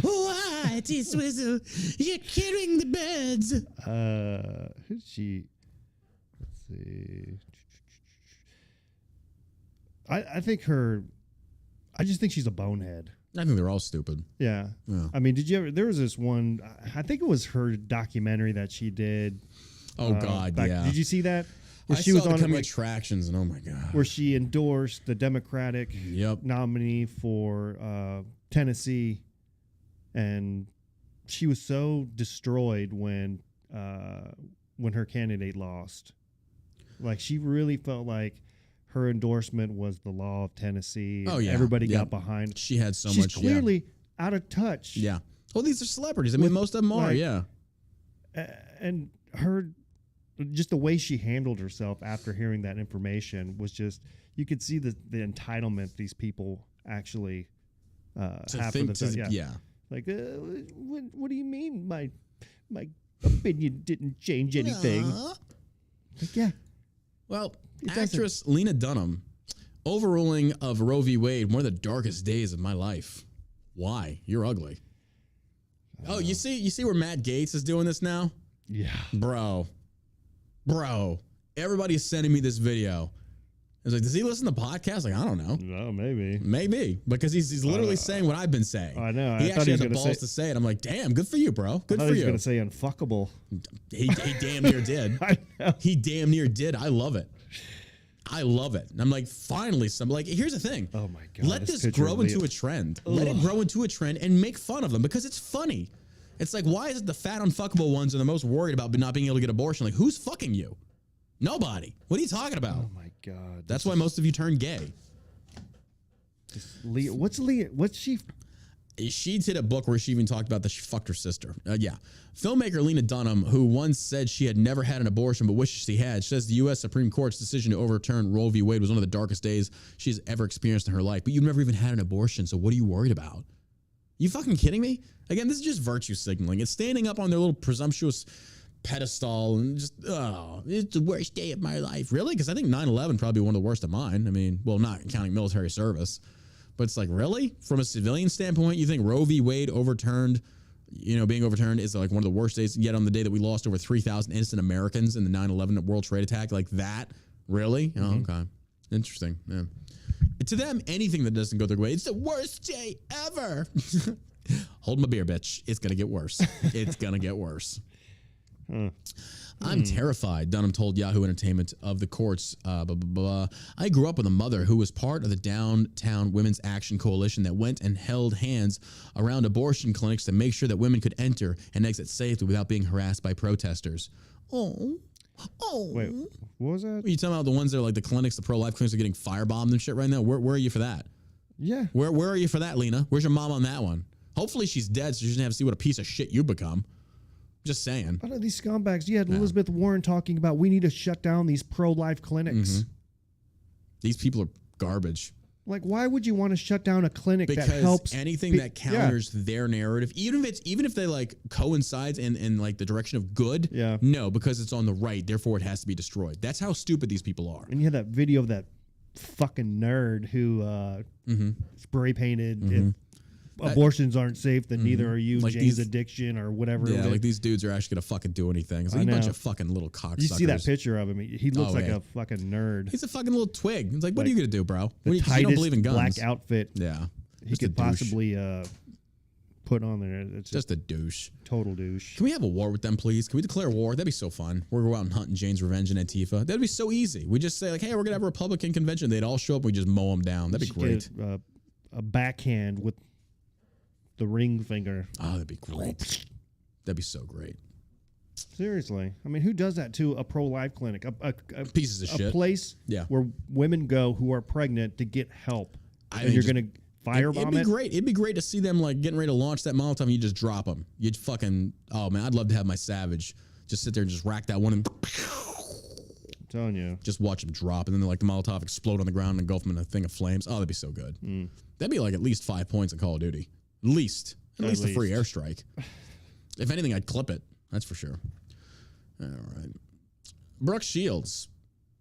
Why, T-Swizzle? You're killing the birds. Who's she? Let's see. I think I just think she's a bonehead. I think they're all stupid. Yeah. I mean, did you ever, there was this one, I think it was her documentary that she did. Oh, God, yeah. Did you see that? Where she was on the attractions, and oh, my God. Where she endorsed the Democratic nominee for Tennessee, and she was so destroyed when her candidate lost. Like, she really felt like her endorsement was the law of Tennessee. Oh, yeah. Everybody got behind. She had so much. She's clearly out of touch. Yeah. Well, these are celebrities. I mean, most of them are, And her, just the way she handled herself after hearing that information was just, you could see the entitlement these people actually have for themselves. Yeah. Like, what do you mean my opinion didn't change anything? Like, yeah. Well, actress Lena Dunham, overruling of Roe v. Wade, one of the darkest days of my life. Why? You're ugly. Oh, you see where Matt Gaetz is doing this now? Yeah. Bro. Everybody's sending me this video. I was like, does he listen to podcasts? Like, I don't know. No, maybe. Maybe. Because he's literally saying what I've been saying. I know. He actually had the balls to say it. I'm like, damn, good for you, bro. Good for you. He was going to say unfuckable. He damn near did. I know. He damn near did. I love it. And I'm like, finally, here's the thing. Oh, my God. Let this grow into a trend. Ugh. Let it grow into a trend and make fun of them because it's funny. It's like, why is it the fat, unfuckable ones are the most worried about not being able to get abortion? Like, who's fucking you? Nobody. What are you talking about? Oh, my God. That's why most of you turn gay. Leah, what's she? She did a book where she even talked about that she fucked her sister. Filmmaker Lena Dunham, who once said she had never had an abortion but wishes she had, says the U.S. Supreme Court's decision to overturn Roe v. Wade was one of the darkest days she's ever experienced in her life. But you've never even had an abortion, so what are you worried about? You fucking kidding me? Again, this is just virtue signaling. It's standing up on their little presumptuous pedestal and just, it's the worst day of my life. Really? Because I think 9/11 probably one of the worst of mine. I mean, well, not counting military service. But it's like, really? From a civilian standpoint, you think Roe v. Wade being overturned is like one of the worst days yet on the day that we lost over 3,000 innocent Americans in the 9/11 World Trade attack? Like that? Really? Mm-hmm. Oh, okay. Interesting. Yeah. To them, anything that doesn't go their way, it's the worst day ever. Hold my beer, bitch. It's going to get worse. It's going to get worse. I'm terrified, Dunham told Yahoo Entertainment, of the courts. I grew up with a mother who was part of the Downtown Women's Action Coalition that went and held hands around abortion clinics to make sure that women could enter and exit safely without being harassed by protesters. Oh. Wait, what was that? Are you talking about the ones that are like the clinics, the pro-life clinics are getting firebombed and shit right now? Where are you for that? Yeah. Where are you for that, Lena? Where's your mom on that one? Hopefully she's dead so she doesn't have to see what a piece of shit you become. Just saying. I know these scumbags. You had Elizabeth Warren talking about we need to shut down these pro-life clinics. Mm-hmm. These people are garbage. Like, why would you want to shut down a clinic because that helps anything that counters their narrative, even if they like coincides in like the direction of good? Yeah. No, because it's on the right, therefore it has to be destroyed. That's how stupid these people are. And you had that video of that fucking nerd who spray painted. If abortions aren't safe, then neither are you. Like Jane's Addiction or whatever. Yeah, like these dudes are actually gonna fucking do anything. It's like a bunch of fucking little cocksuckers. You see that picture of him? He looks like a fucking nerd. He's a fucking little twig. It's like, what are you gonna do, bro? The tightest you don't believe in guns. black outfit. Yeah, he could possibly put on there. It's just a douche. Total douche. Can we have a war with them, please? Can we declare war? That'd be so fun. We're going out and hunting Jane's Revenge and Antifa. That'd be so easy. We just say like, hey, we're gonna have a Republican convention. They'd all show up. We just mow them down. That'd be great. Get, a backhand with the ring finger. Oh, that'd be great. That'd be so great. Seriously. I mean, who does that to a pro-life clinic? A pieces of shit. A place where women go who are pregnant to get help. And you're going to firebomb it? It'd be great. It'd be great to see them like getting ready to launch that Molotov and you just drop them. You'd fucking, oh man, I'd love to have my Savage just sit there and just rack that one and I'm telling you. Just watch them drop and then like the Molotov explode on the ground and engulf them in a thing of flames. Oh, that'd be so good. That'd be like at least 5 points in Call of Duty. At least a free airstrike. If anything, I'd clip it. That's for sure. All right. Brooke Shields.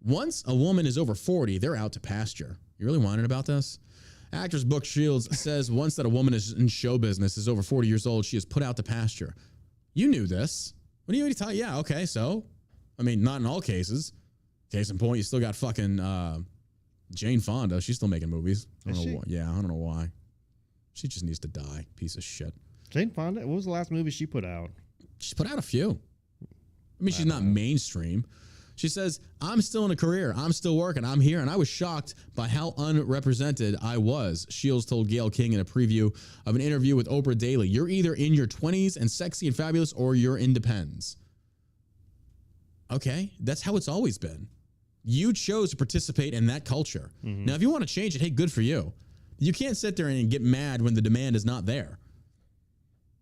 Once a woman is over 40, they're out to pasture. You really whining about this? Actress Brooke Shields says once that a woman is in show business is over 40 years old, she is put out to pasture. You knew this. What do you tell? Yeah, okay, so. I mean, not in all cases. Case in point, you still got fucking Jane Fonda. She's still making movies. I don't know why. Yeah, I don't know why. She just needs to die. Piece of shit. Jane Fonda? What was the last movie she put out? She's put out a few. I mean, she's not mainstream. She says, I'm still in a career. I'm still working. I'm here. And I was shocked by how unrepresented I was. Shields told Gayle King in a preview of an interview with Oprah Daily. You're either in your 20s and sexy and fabulous, or you're independents. Okay, that's how it's always been. You chose to participate in that culture. Mm-hmm. Now, if you want to change it, hey, good for you. You can't sit there and get mad when the demand is not there.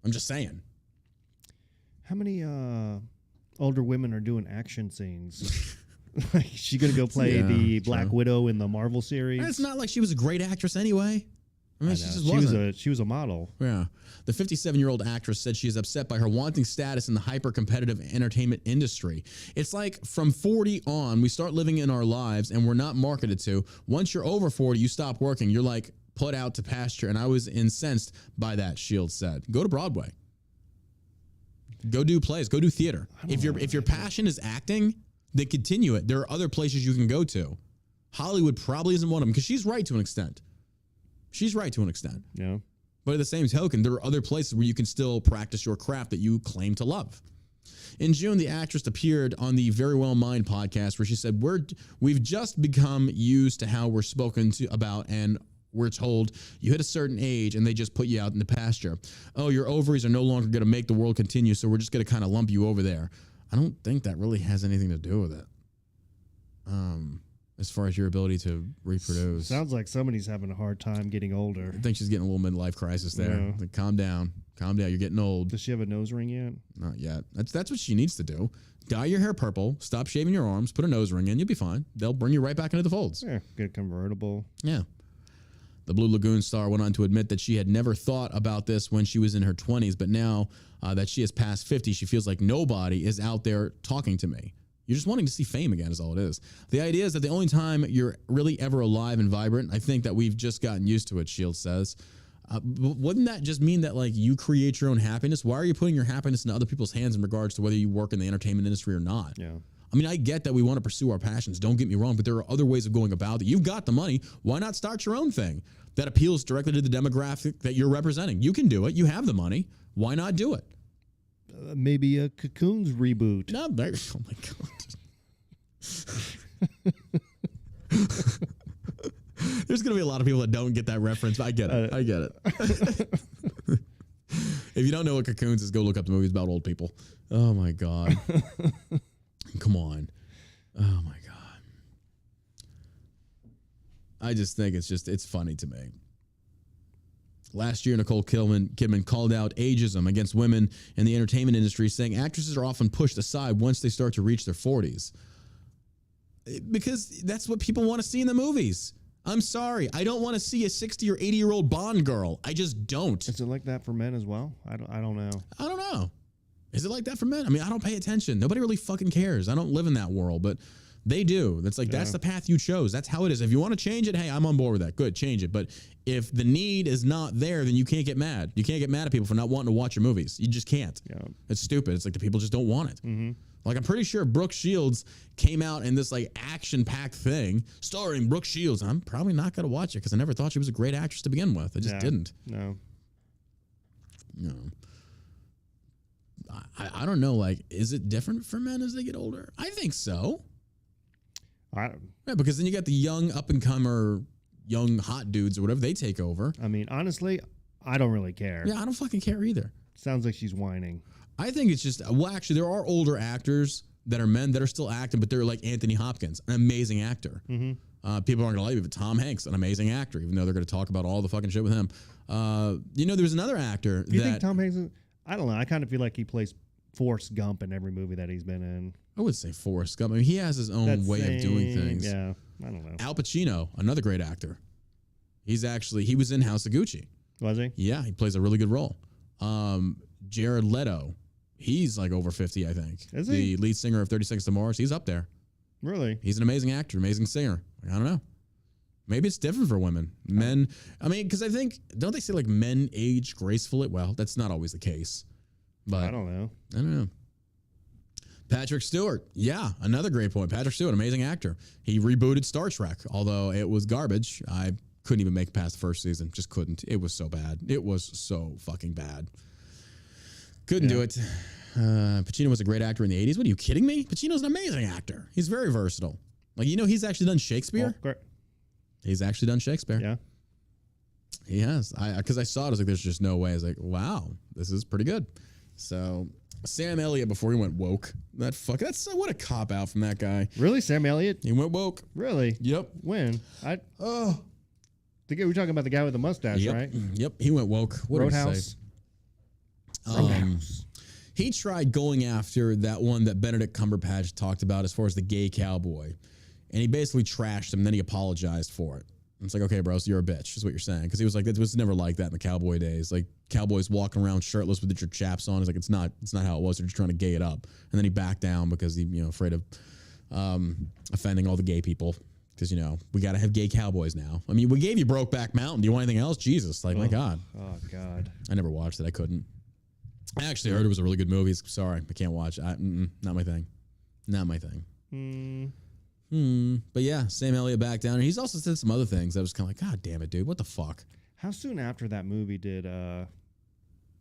I'm just saying. How many older women are doing action scenes? Like, she going to go play the Black Widow in the Marvel series? It's not like she was a great actress anyway. I mean, she just wasn't. She was a model. Yeah. The 57-year-old actress said she is upset by her wanting status in the hyper-competitive entertainment industry. It's like from 40 on, we start living in our lives and we're not marketed to. Once you're over 40, you stop working. You're like put out to pasture. And I was incensed by that, Shields said. Go to Broadway. Go do plays. Go do theater. If your passion is acting, then continue it. There are other places you can go to. Hollywood probably isn't one of them because she's right to an extent. She's right to an extent. Yeah. But at the same token, there are other places where you can still practice your craft that you claim to love. In June, the actress appeared on the Very Well Mind podcast where she said, we've just become used to how we're spoken to about, and we're told you hit a certain age and they just put you out in the pasture. Oh, your ovaries are no longer going to make the world continue, so we're just going to kind of lump you over there. I don't think that really has anything to do with it. As far as your ability to reproduce. Sounds like somebody's having a hard time getting older. I think she's getting a little midlife crisis there. Yeah. Like, calm down. Calm down. You're getting old. Does she have a nose ring yet? Not yet. That's what she needs to do. Dye your hair purple. Stop shaving your arms. Put a nose ring in. You'll be fine. They'll bring you right back into the folds. Yeah, get a convertible. Yeah. The Blue Lagoon star went on to admit that she had never thought about this when she was in her 20s, but now that she has passed 50, she feels like nobody is out there talking to me. You're just wanting to see fame again is all it is. The idea is that the only time you're really ever alive and vibrant, I think that we've just gotten used to it, Shields says. Wouldn't that just mean that like you create your own happiness? Why are you putting your happiness in other people's hands in regards to whether you work in the entertainment industry or not? Yeah. I mean, I get that we want to pursue our passions. Don't get me wrong, but there are other ways of going about it. You've got the money. Why not start your own thing that appeals directly to the demographic that you're representing? You can do it. You have the money. Why not do it? Maybe a Cocoons reboot. No, oh my God. There's going to be a lot of people that don't get that reference, but I get it. I get it. If you don't know what Cocoons is, go look up the movies about old people. Oh my God. Come on. Oh my God. I just think it's funny to me. Last year, Nicole Kidman called out ageism against women in the entertainment industry, saying actresses are often pushed aside once they start to reach their 40s. Because that's what people want to see in the movies. I'm sorry. I don't want to see a 60 or 80-year-old Bond girl. I just don't. Is it like that for men as well? I don't know. I don't know. Is it like that for men? I mean, I don't pay attention. Nobody really fucking cares. I don't live in that world, but they do. That's like, that's the path you chose. That's how it is. If you want to change it, hey, I'm on board with that. Good, change it. But if the need is not there, then you can't get mad. You can't get mad at people for not wanting to watch your movies. You just can't. Yeah. It's stupid. It's like the people just don't want it. Mm-hmm. Like, I'm pretty sure Brooke Shields came out in this like action-packed thing starring Brooke Shields. I'm probably not going to watch it because I never thought she was a great actress to begin with. I just didn't. No. I don't know. Like, is it different for men as they get older? I think so. Yeah, because then you got the young up-and-comer, young hot dudes or whatever. They take over. I mean, honestly, I don't really care. Yeah, I don't fucking care either. Sounds like she's whining. I think it's just, well, actually, there are older actors that are men that are still acting, but they're like Anthony Hopkins, an amazing actor. Mm-hmm. People aren't going to like it, but Tom Hanks, an amazing actor, even though they're going to talk about all the fucking shit with him. There's another actor you think Tom Hanks is, I don't know. I kind of feel like he plays Forrest Gump in every movie that he's been in. I would say Forrest Gump. I mean, he has his own way of doing things. Yeah, I don't know. Al Pacino, another great actor. He was in House of Gucci. Was he? Yeah, he plays a really good role. Jared Leto, He's like over 50, I think. Is the he? lead singer of 30 Seconds to Mars. He's up there. Really? He's an amazing actor, amazing singer. I don't know. Maybe it's different for women. Men, I mean, because I think, don't they say like men age gracefully? Well, that's not always the case. But I don't know. Patrick Stewart. Yeah, another great point. Patrick Stewart, amazing actor. He rebooted Star Trek, although it was garbage. I couldn't even make it past the first season. Just couldn't. It was so bad. It was so fucking bad. Couldn't do it. Pacino was a great actor in the 80s. What are you kidding me? Pacino's an amazing actor. He's very versatile. Like, he's actually done Shakespeare. Oh, He's actually done Shakespeare. yeah. He has. Because I saw it, I was like, there's just no way. I was like, wow, this is pretty good. So, Sam Elliott, before he went woke, that's what a cop out from that guy. Really, Sam Elliott? He went woke. Really? Yep. When? We're talking about the guy with the mustache, right? Yep. He went woke. What Roadhouse. Did he say? He tried going after that one that Benedict Cumberbatch talked about as far as the gay cowboy. And he basically trashed him, then he apologized for it. And it's like, okay, bro, so you're a bitch, is what you're saying. Because he was like, it was never like that in the cowboy days. Like, cowboys walking around shirtless with your chaps on. It's like, it's not how it was. They're just trying to gay it up. And then he backed down because he, afraid of offending all the gay people. Because, we got to have gay cowboys now. I mean, we gave you Brokeback Mountain. Do you want anything else? Jesus. Like, my God. Oh, God. I never watched it. I couldn't. I actually heard it was a really good movie. Sorry, I can't watch it. Not my thing. Not my thing. But yeah, Sam Elliott back down. And he's also said some other things that was kind of like, God damn it, dude. What the fuck? How soon after that movie did I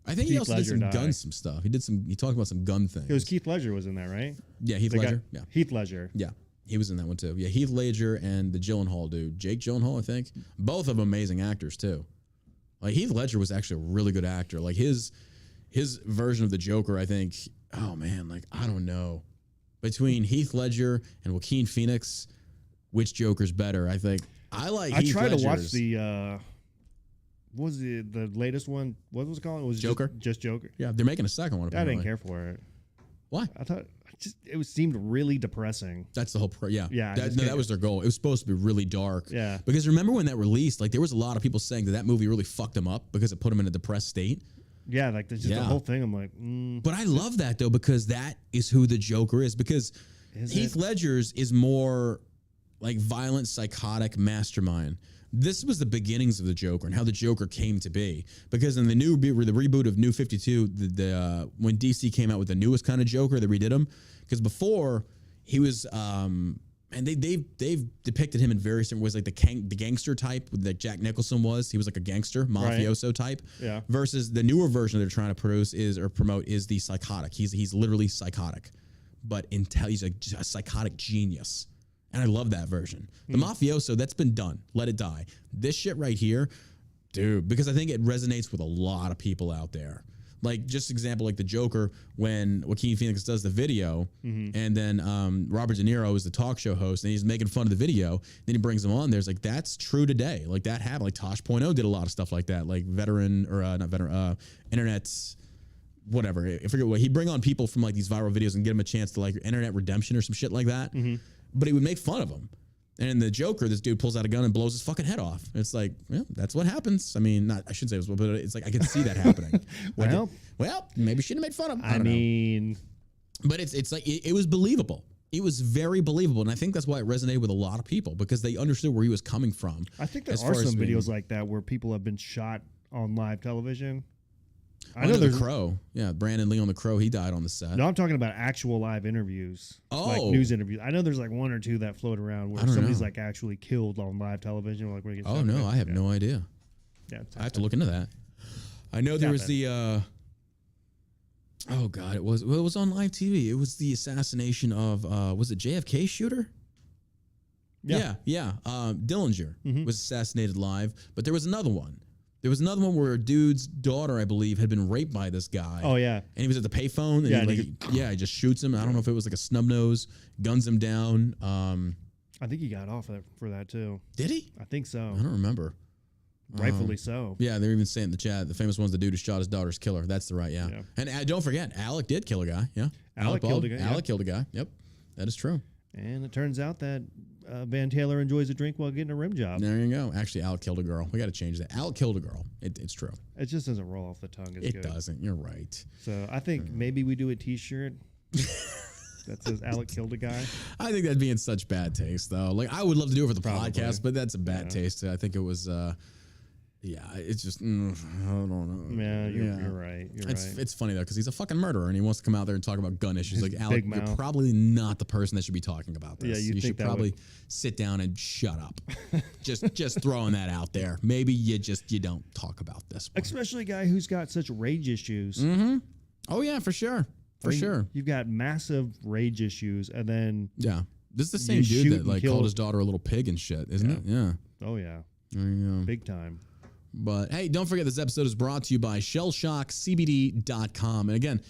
think he Heath also Ledger did die? some stuff. He talked about some gun things. It was Keith Ledger was in that, right? Yeah, Heath Ledger. Yeah. Heath Ledger. Yeah. He was in that one too. Yeah, Heath Ledger and the Gyllenhaal dude. Jake Gyllenhaal, I think. Both of them amazing actors too. Like Heath Ledger was actually a really good actor. Like his version of the Joker, I think, oh man, like I don't know. Between Heath Ledger and Joaquin Phoenix, which Joker's better? I think I like Heath tried Ledger's. to watch the what was the latest one? What was it called? It was Joker? Just Joker. Yeah, they're making a second one. I Apparently. didn't care for it. Why? I thought it seemed really depressing. That's the whole Yeah, that was their goal. It was supposed to be really dark. Yeah. Because remember when that released, like there was a lot of people saying that movie really fucked them up because it put them in a depressed state. Yeah, like there's just the whole thing. I'm like, But I love that though because that is who the Joker is. Because Heath Ledger's is more like violent, psychotic mastermind. This was the beginnings of the Joker and how the Joker came to be. Because in the reboot of New 52, when DC came out with the newest kind of Joker, they redid him. Because before he was, and they've depicted him in various different ways, like the gangster type that Jack Nicholson was. He was like a gangster, mafioso type. Yeah. Versus the newer version they're trying to produce promote is the psychotic. He's literally psychotic, but he's a psychotic genius. And I love that version. The mafioso, that's been done. Let it die. This shit right here, dude, because I think it resonates with a lot of people out there. Like, just example, like the Joker, when Joaquin Phoenix does the video, and then Robert De Niro is the talk show host, and he's making fun of the video, then he brings him on. There's like, that's true today. Like, that happened. Like, Tosh.0 did a lot of stuff like that. Like, internet, whatever. I forget what. He'd bring on people from, like, these viral videos and get them a chance to, like, internet redemption or some shit like that. But he would make fun of them. And in the Joker, this dude pulls out a gun and blows his fucking head off. It's like, well, that's what happens. I mean, I shouldn't say it was, but it's like I can see that happening. well, maybe shouldn't have made fun of him. I mean, but it's like it was believable. It was very believable, and I think that's why it resonated with a lot of people because they understood where he was coming from. I think there are some videos like that where people have been shot on live television. I know The Crow. Yeah, Brandon Leon the Crow, he died on the set. No, I'm talking about actual live interviews. Oh. Like news interviews. I know there's like one or two that float around where somebody's like actually killed on live television. Like, oh, no, I have no idea. Yeah, I have to look into that. I know there was the... oh, God, it was on live TV. It was the assassination of... was it JFK shooter? Yeah. Dillinger was assassinated live. But there was another one. There was another one where a dude's daughter, I believe, had been raped by this guy. Oh, yeah. And he was at the payphone. And he just shoots him. I don't know if it was like a snub nose, guns him down. I think he got off for that, too. Did he? I think so. I don't remember. Rightfully so. Yeah, they're even saying in the chat, the famous one's the dude who shot his daughter's killer. That's the right, yeah. And don't forget, Alec did kill a guy. Yeah. Alec killed a guy. Alec killed a guy. Yep. That is true. And it turns out that Van Taylor enjoys a drink while getting a rim job. There you go. Actually, Alec killed a girl. We got to change that. Alec killed a girl. It's true. It just doesn't roll off the tongue as good. It doesn't. You're right. So I think maybe we do a T-shirt that says Alec killed a guy. I think that'd be in such bad taste, though. Like, I would love to do it for the podcast, but that's a bad taste. I think it was... it's just, I don't know. Yeah, you're right. It's funny, though, because he's a fucking murderer, and he wants to come out there and talk about gun issues. Like, Alec, you're probably not the person that should be talking about this. Yeah, you should probably sit down and shut up. just throwing that out there. Maybe you don't talk about this one. Especially a guy who's got such rage issues. Mm-hmm. Oh, yeah, for sure. Sure. You've got massive rage issues, and then... Yeah. This is the same dude that called his daughter a little pig and shit, isn't it? Yeah. Oh, yeah. There you go. Big time. But hey, don't forget this episode is brought to you by shellshockcbd.com. And again,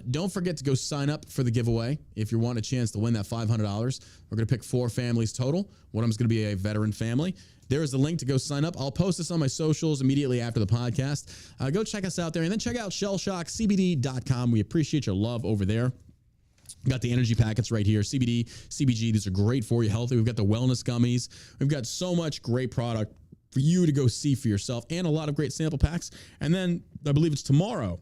don't forget to go sign up for the giveaway if you want a chance to win that $500. We're going to pick 4 families total. One of them is going to be a veteran family. There is the link to go sign up. I'll post this on my socials immediately after the podcast. Go check us out there, and then check out shellshockcbd.com. We appreciate your love over there. We've got the energy packets right here. CBD, CBG, these are great for you, healthy. We've got the wellness gummies. We've got so much great product for you to go see for yourself, and a lot of great sample packs. And then I believe it's tomorrow,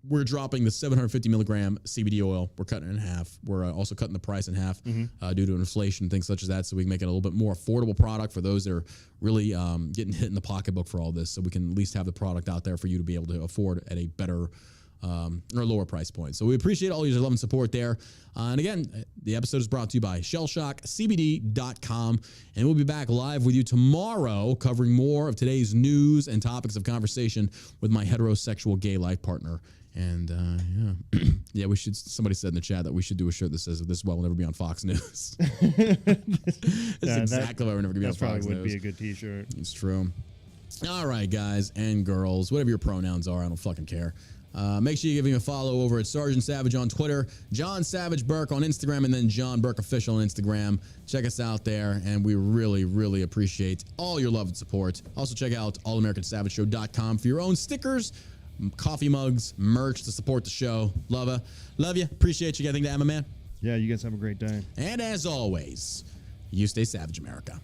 we're dropping the 750 milligram CBD oil. We're cutting it in half. We're also cutting the price in half due to inflation and things such as that, so we can make it a little bit more affordable product for those that are really getting hit in the pocketbook for all this, so we can at least have the product out there for you to be able to afford at a better or lower price point. So we appreciate all your love and support there. And again, the episode is brought to you by shellshockcbd.com. And we'll be back live with you tomorrow covering more of today's news and topics of conversation with my heterosexual gay life partner. And yeah, we should. Somebody said in the chat that we should do a shirt that says "This well will never be on Fox News." That's exactly why we're never going to be on Fox News. That probably would be a good T-shirt. It's true. All right, guys and girls, whatever your pronouns are, I don't fucking care. Make sure you give me a follow over at Sergeant Savage on Twitter, John Savage Burke on Instagram, and then John Burke Official on Instagram. Check us out there, and we really, really appreciate all your love and support. Also, check out allamericansavageshow.com for your own stickers, coffee mugs, merch to support the show. Love you. Appreciate you. Got anything to add, my man? Yeah, you guys have a great day. And as always, you stay savage, America.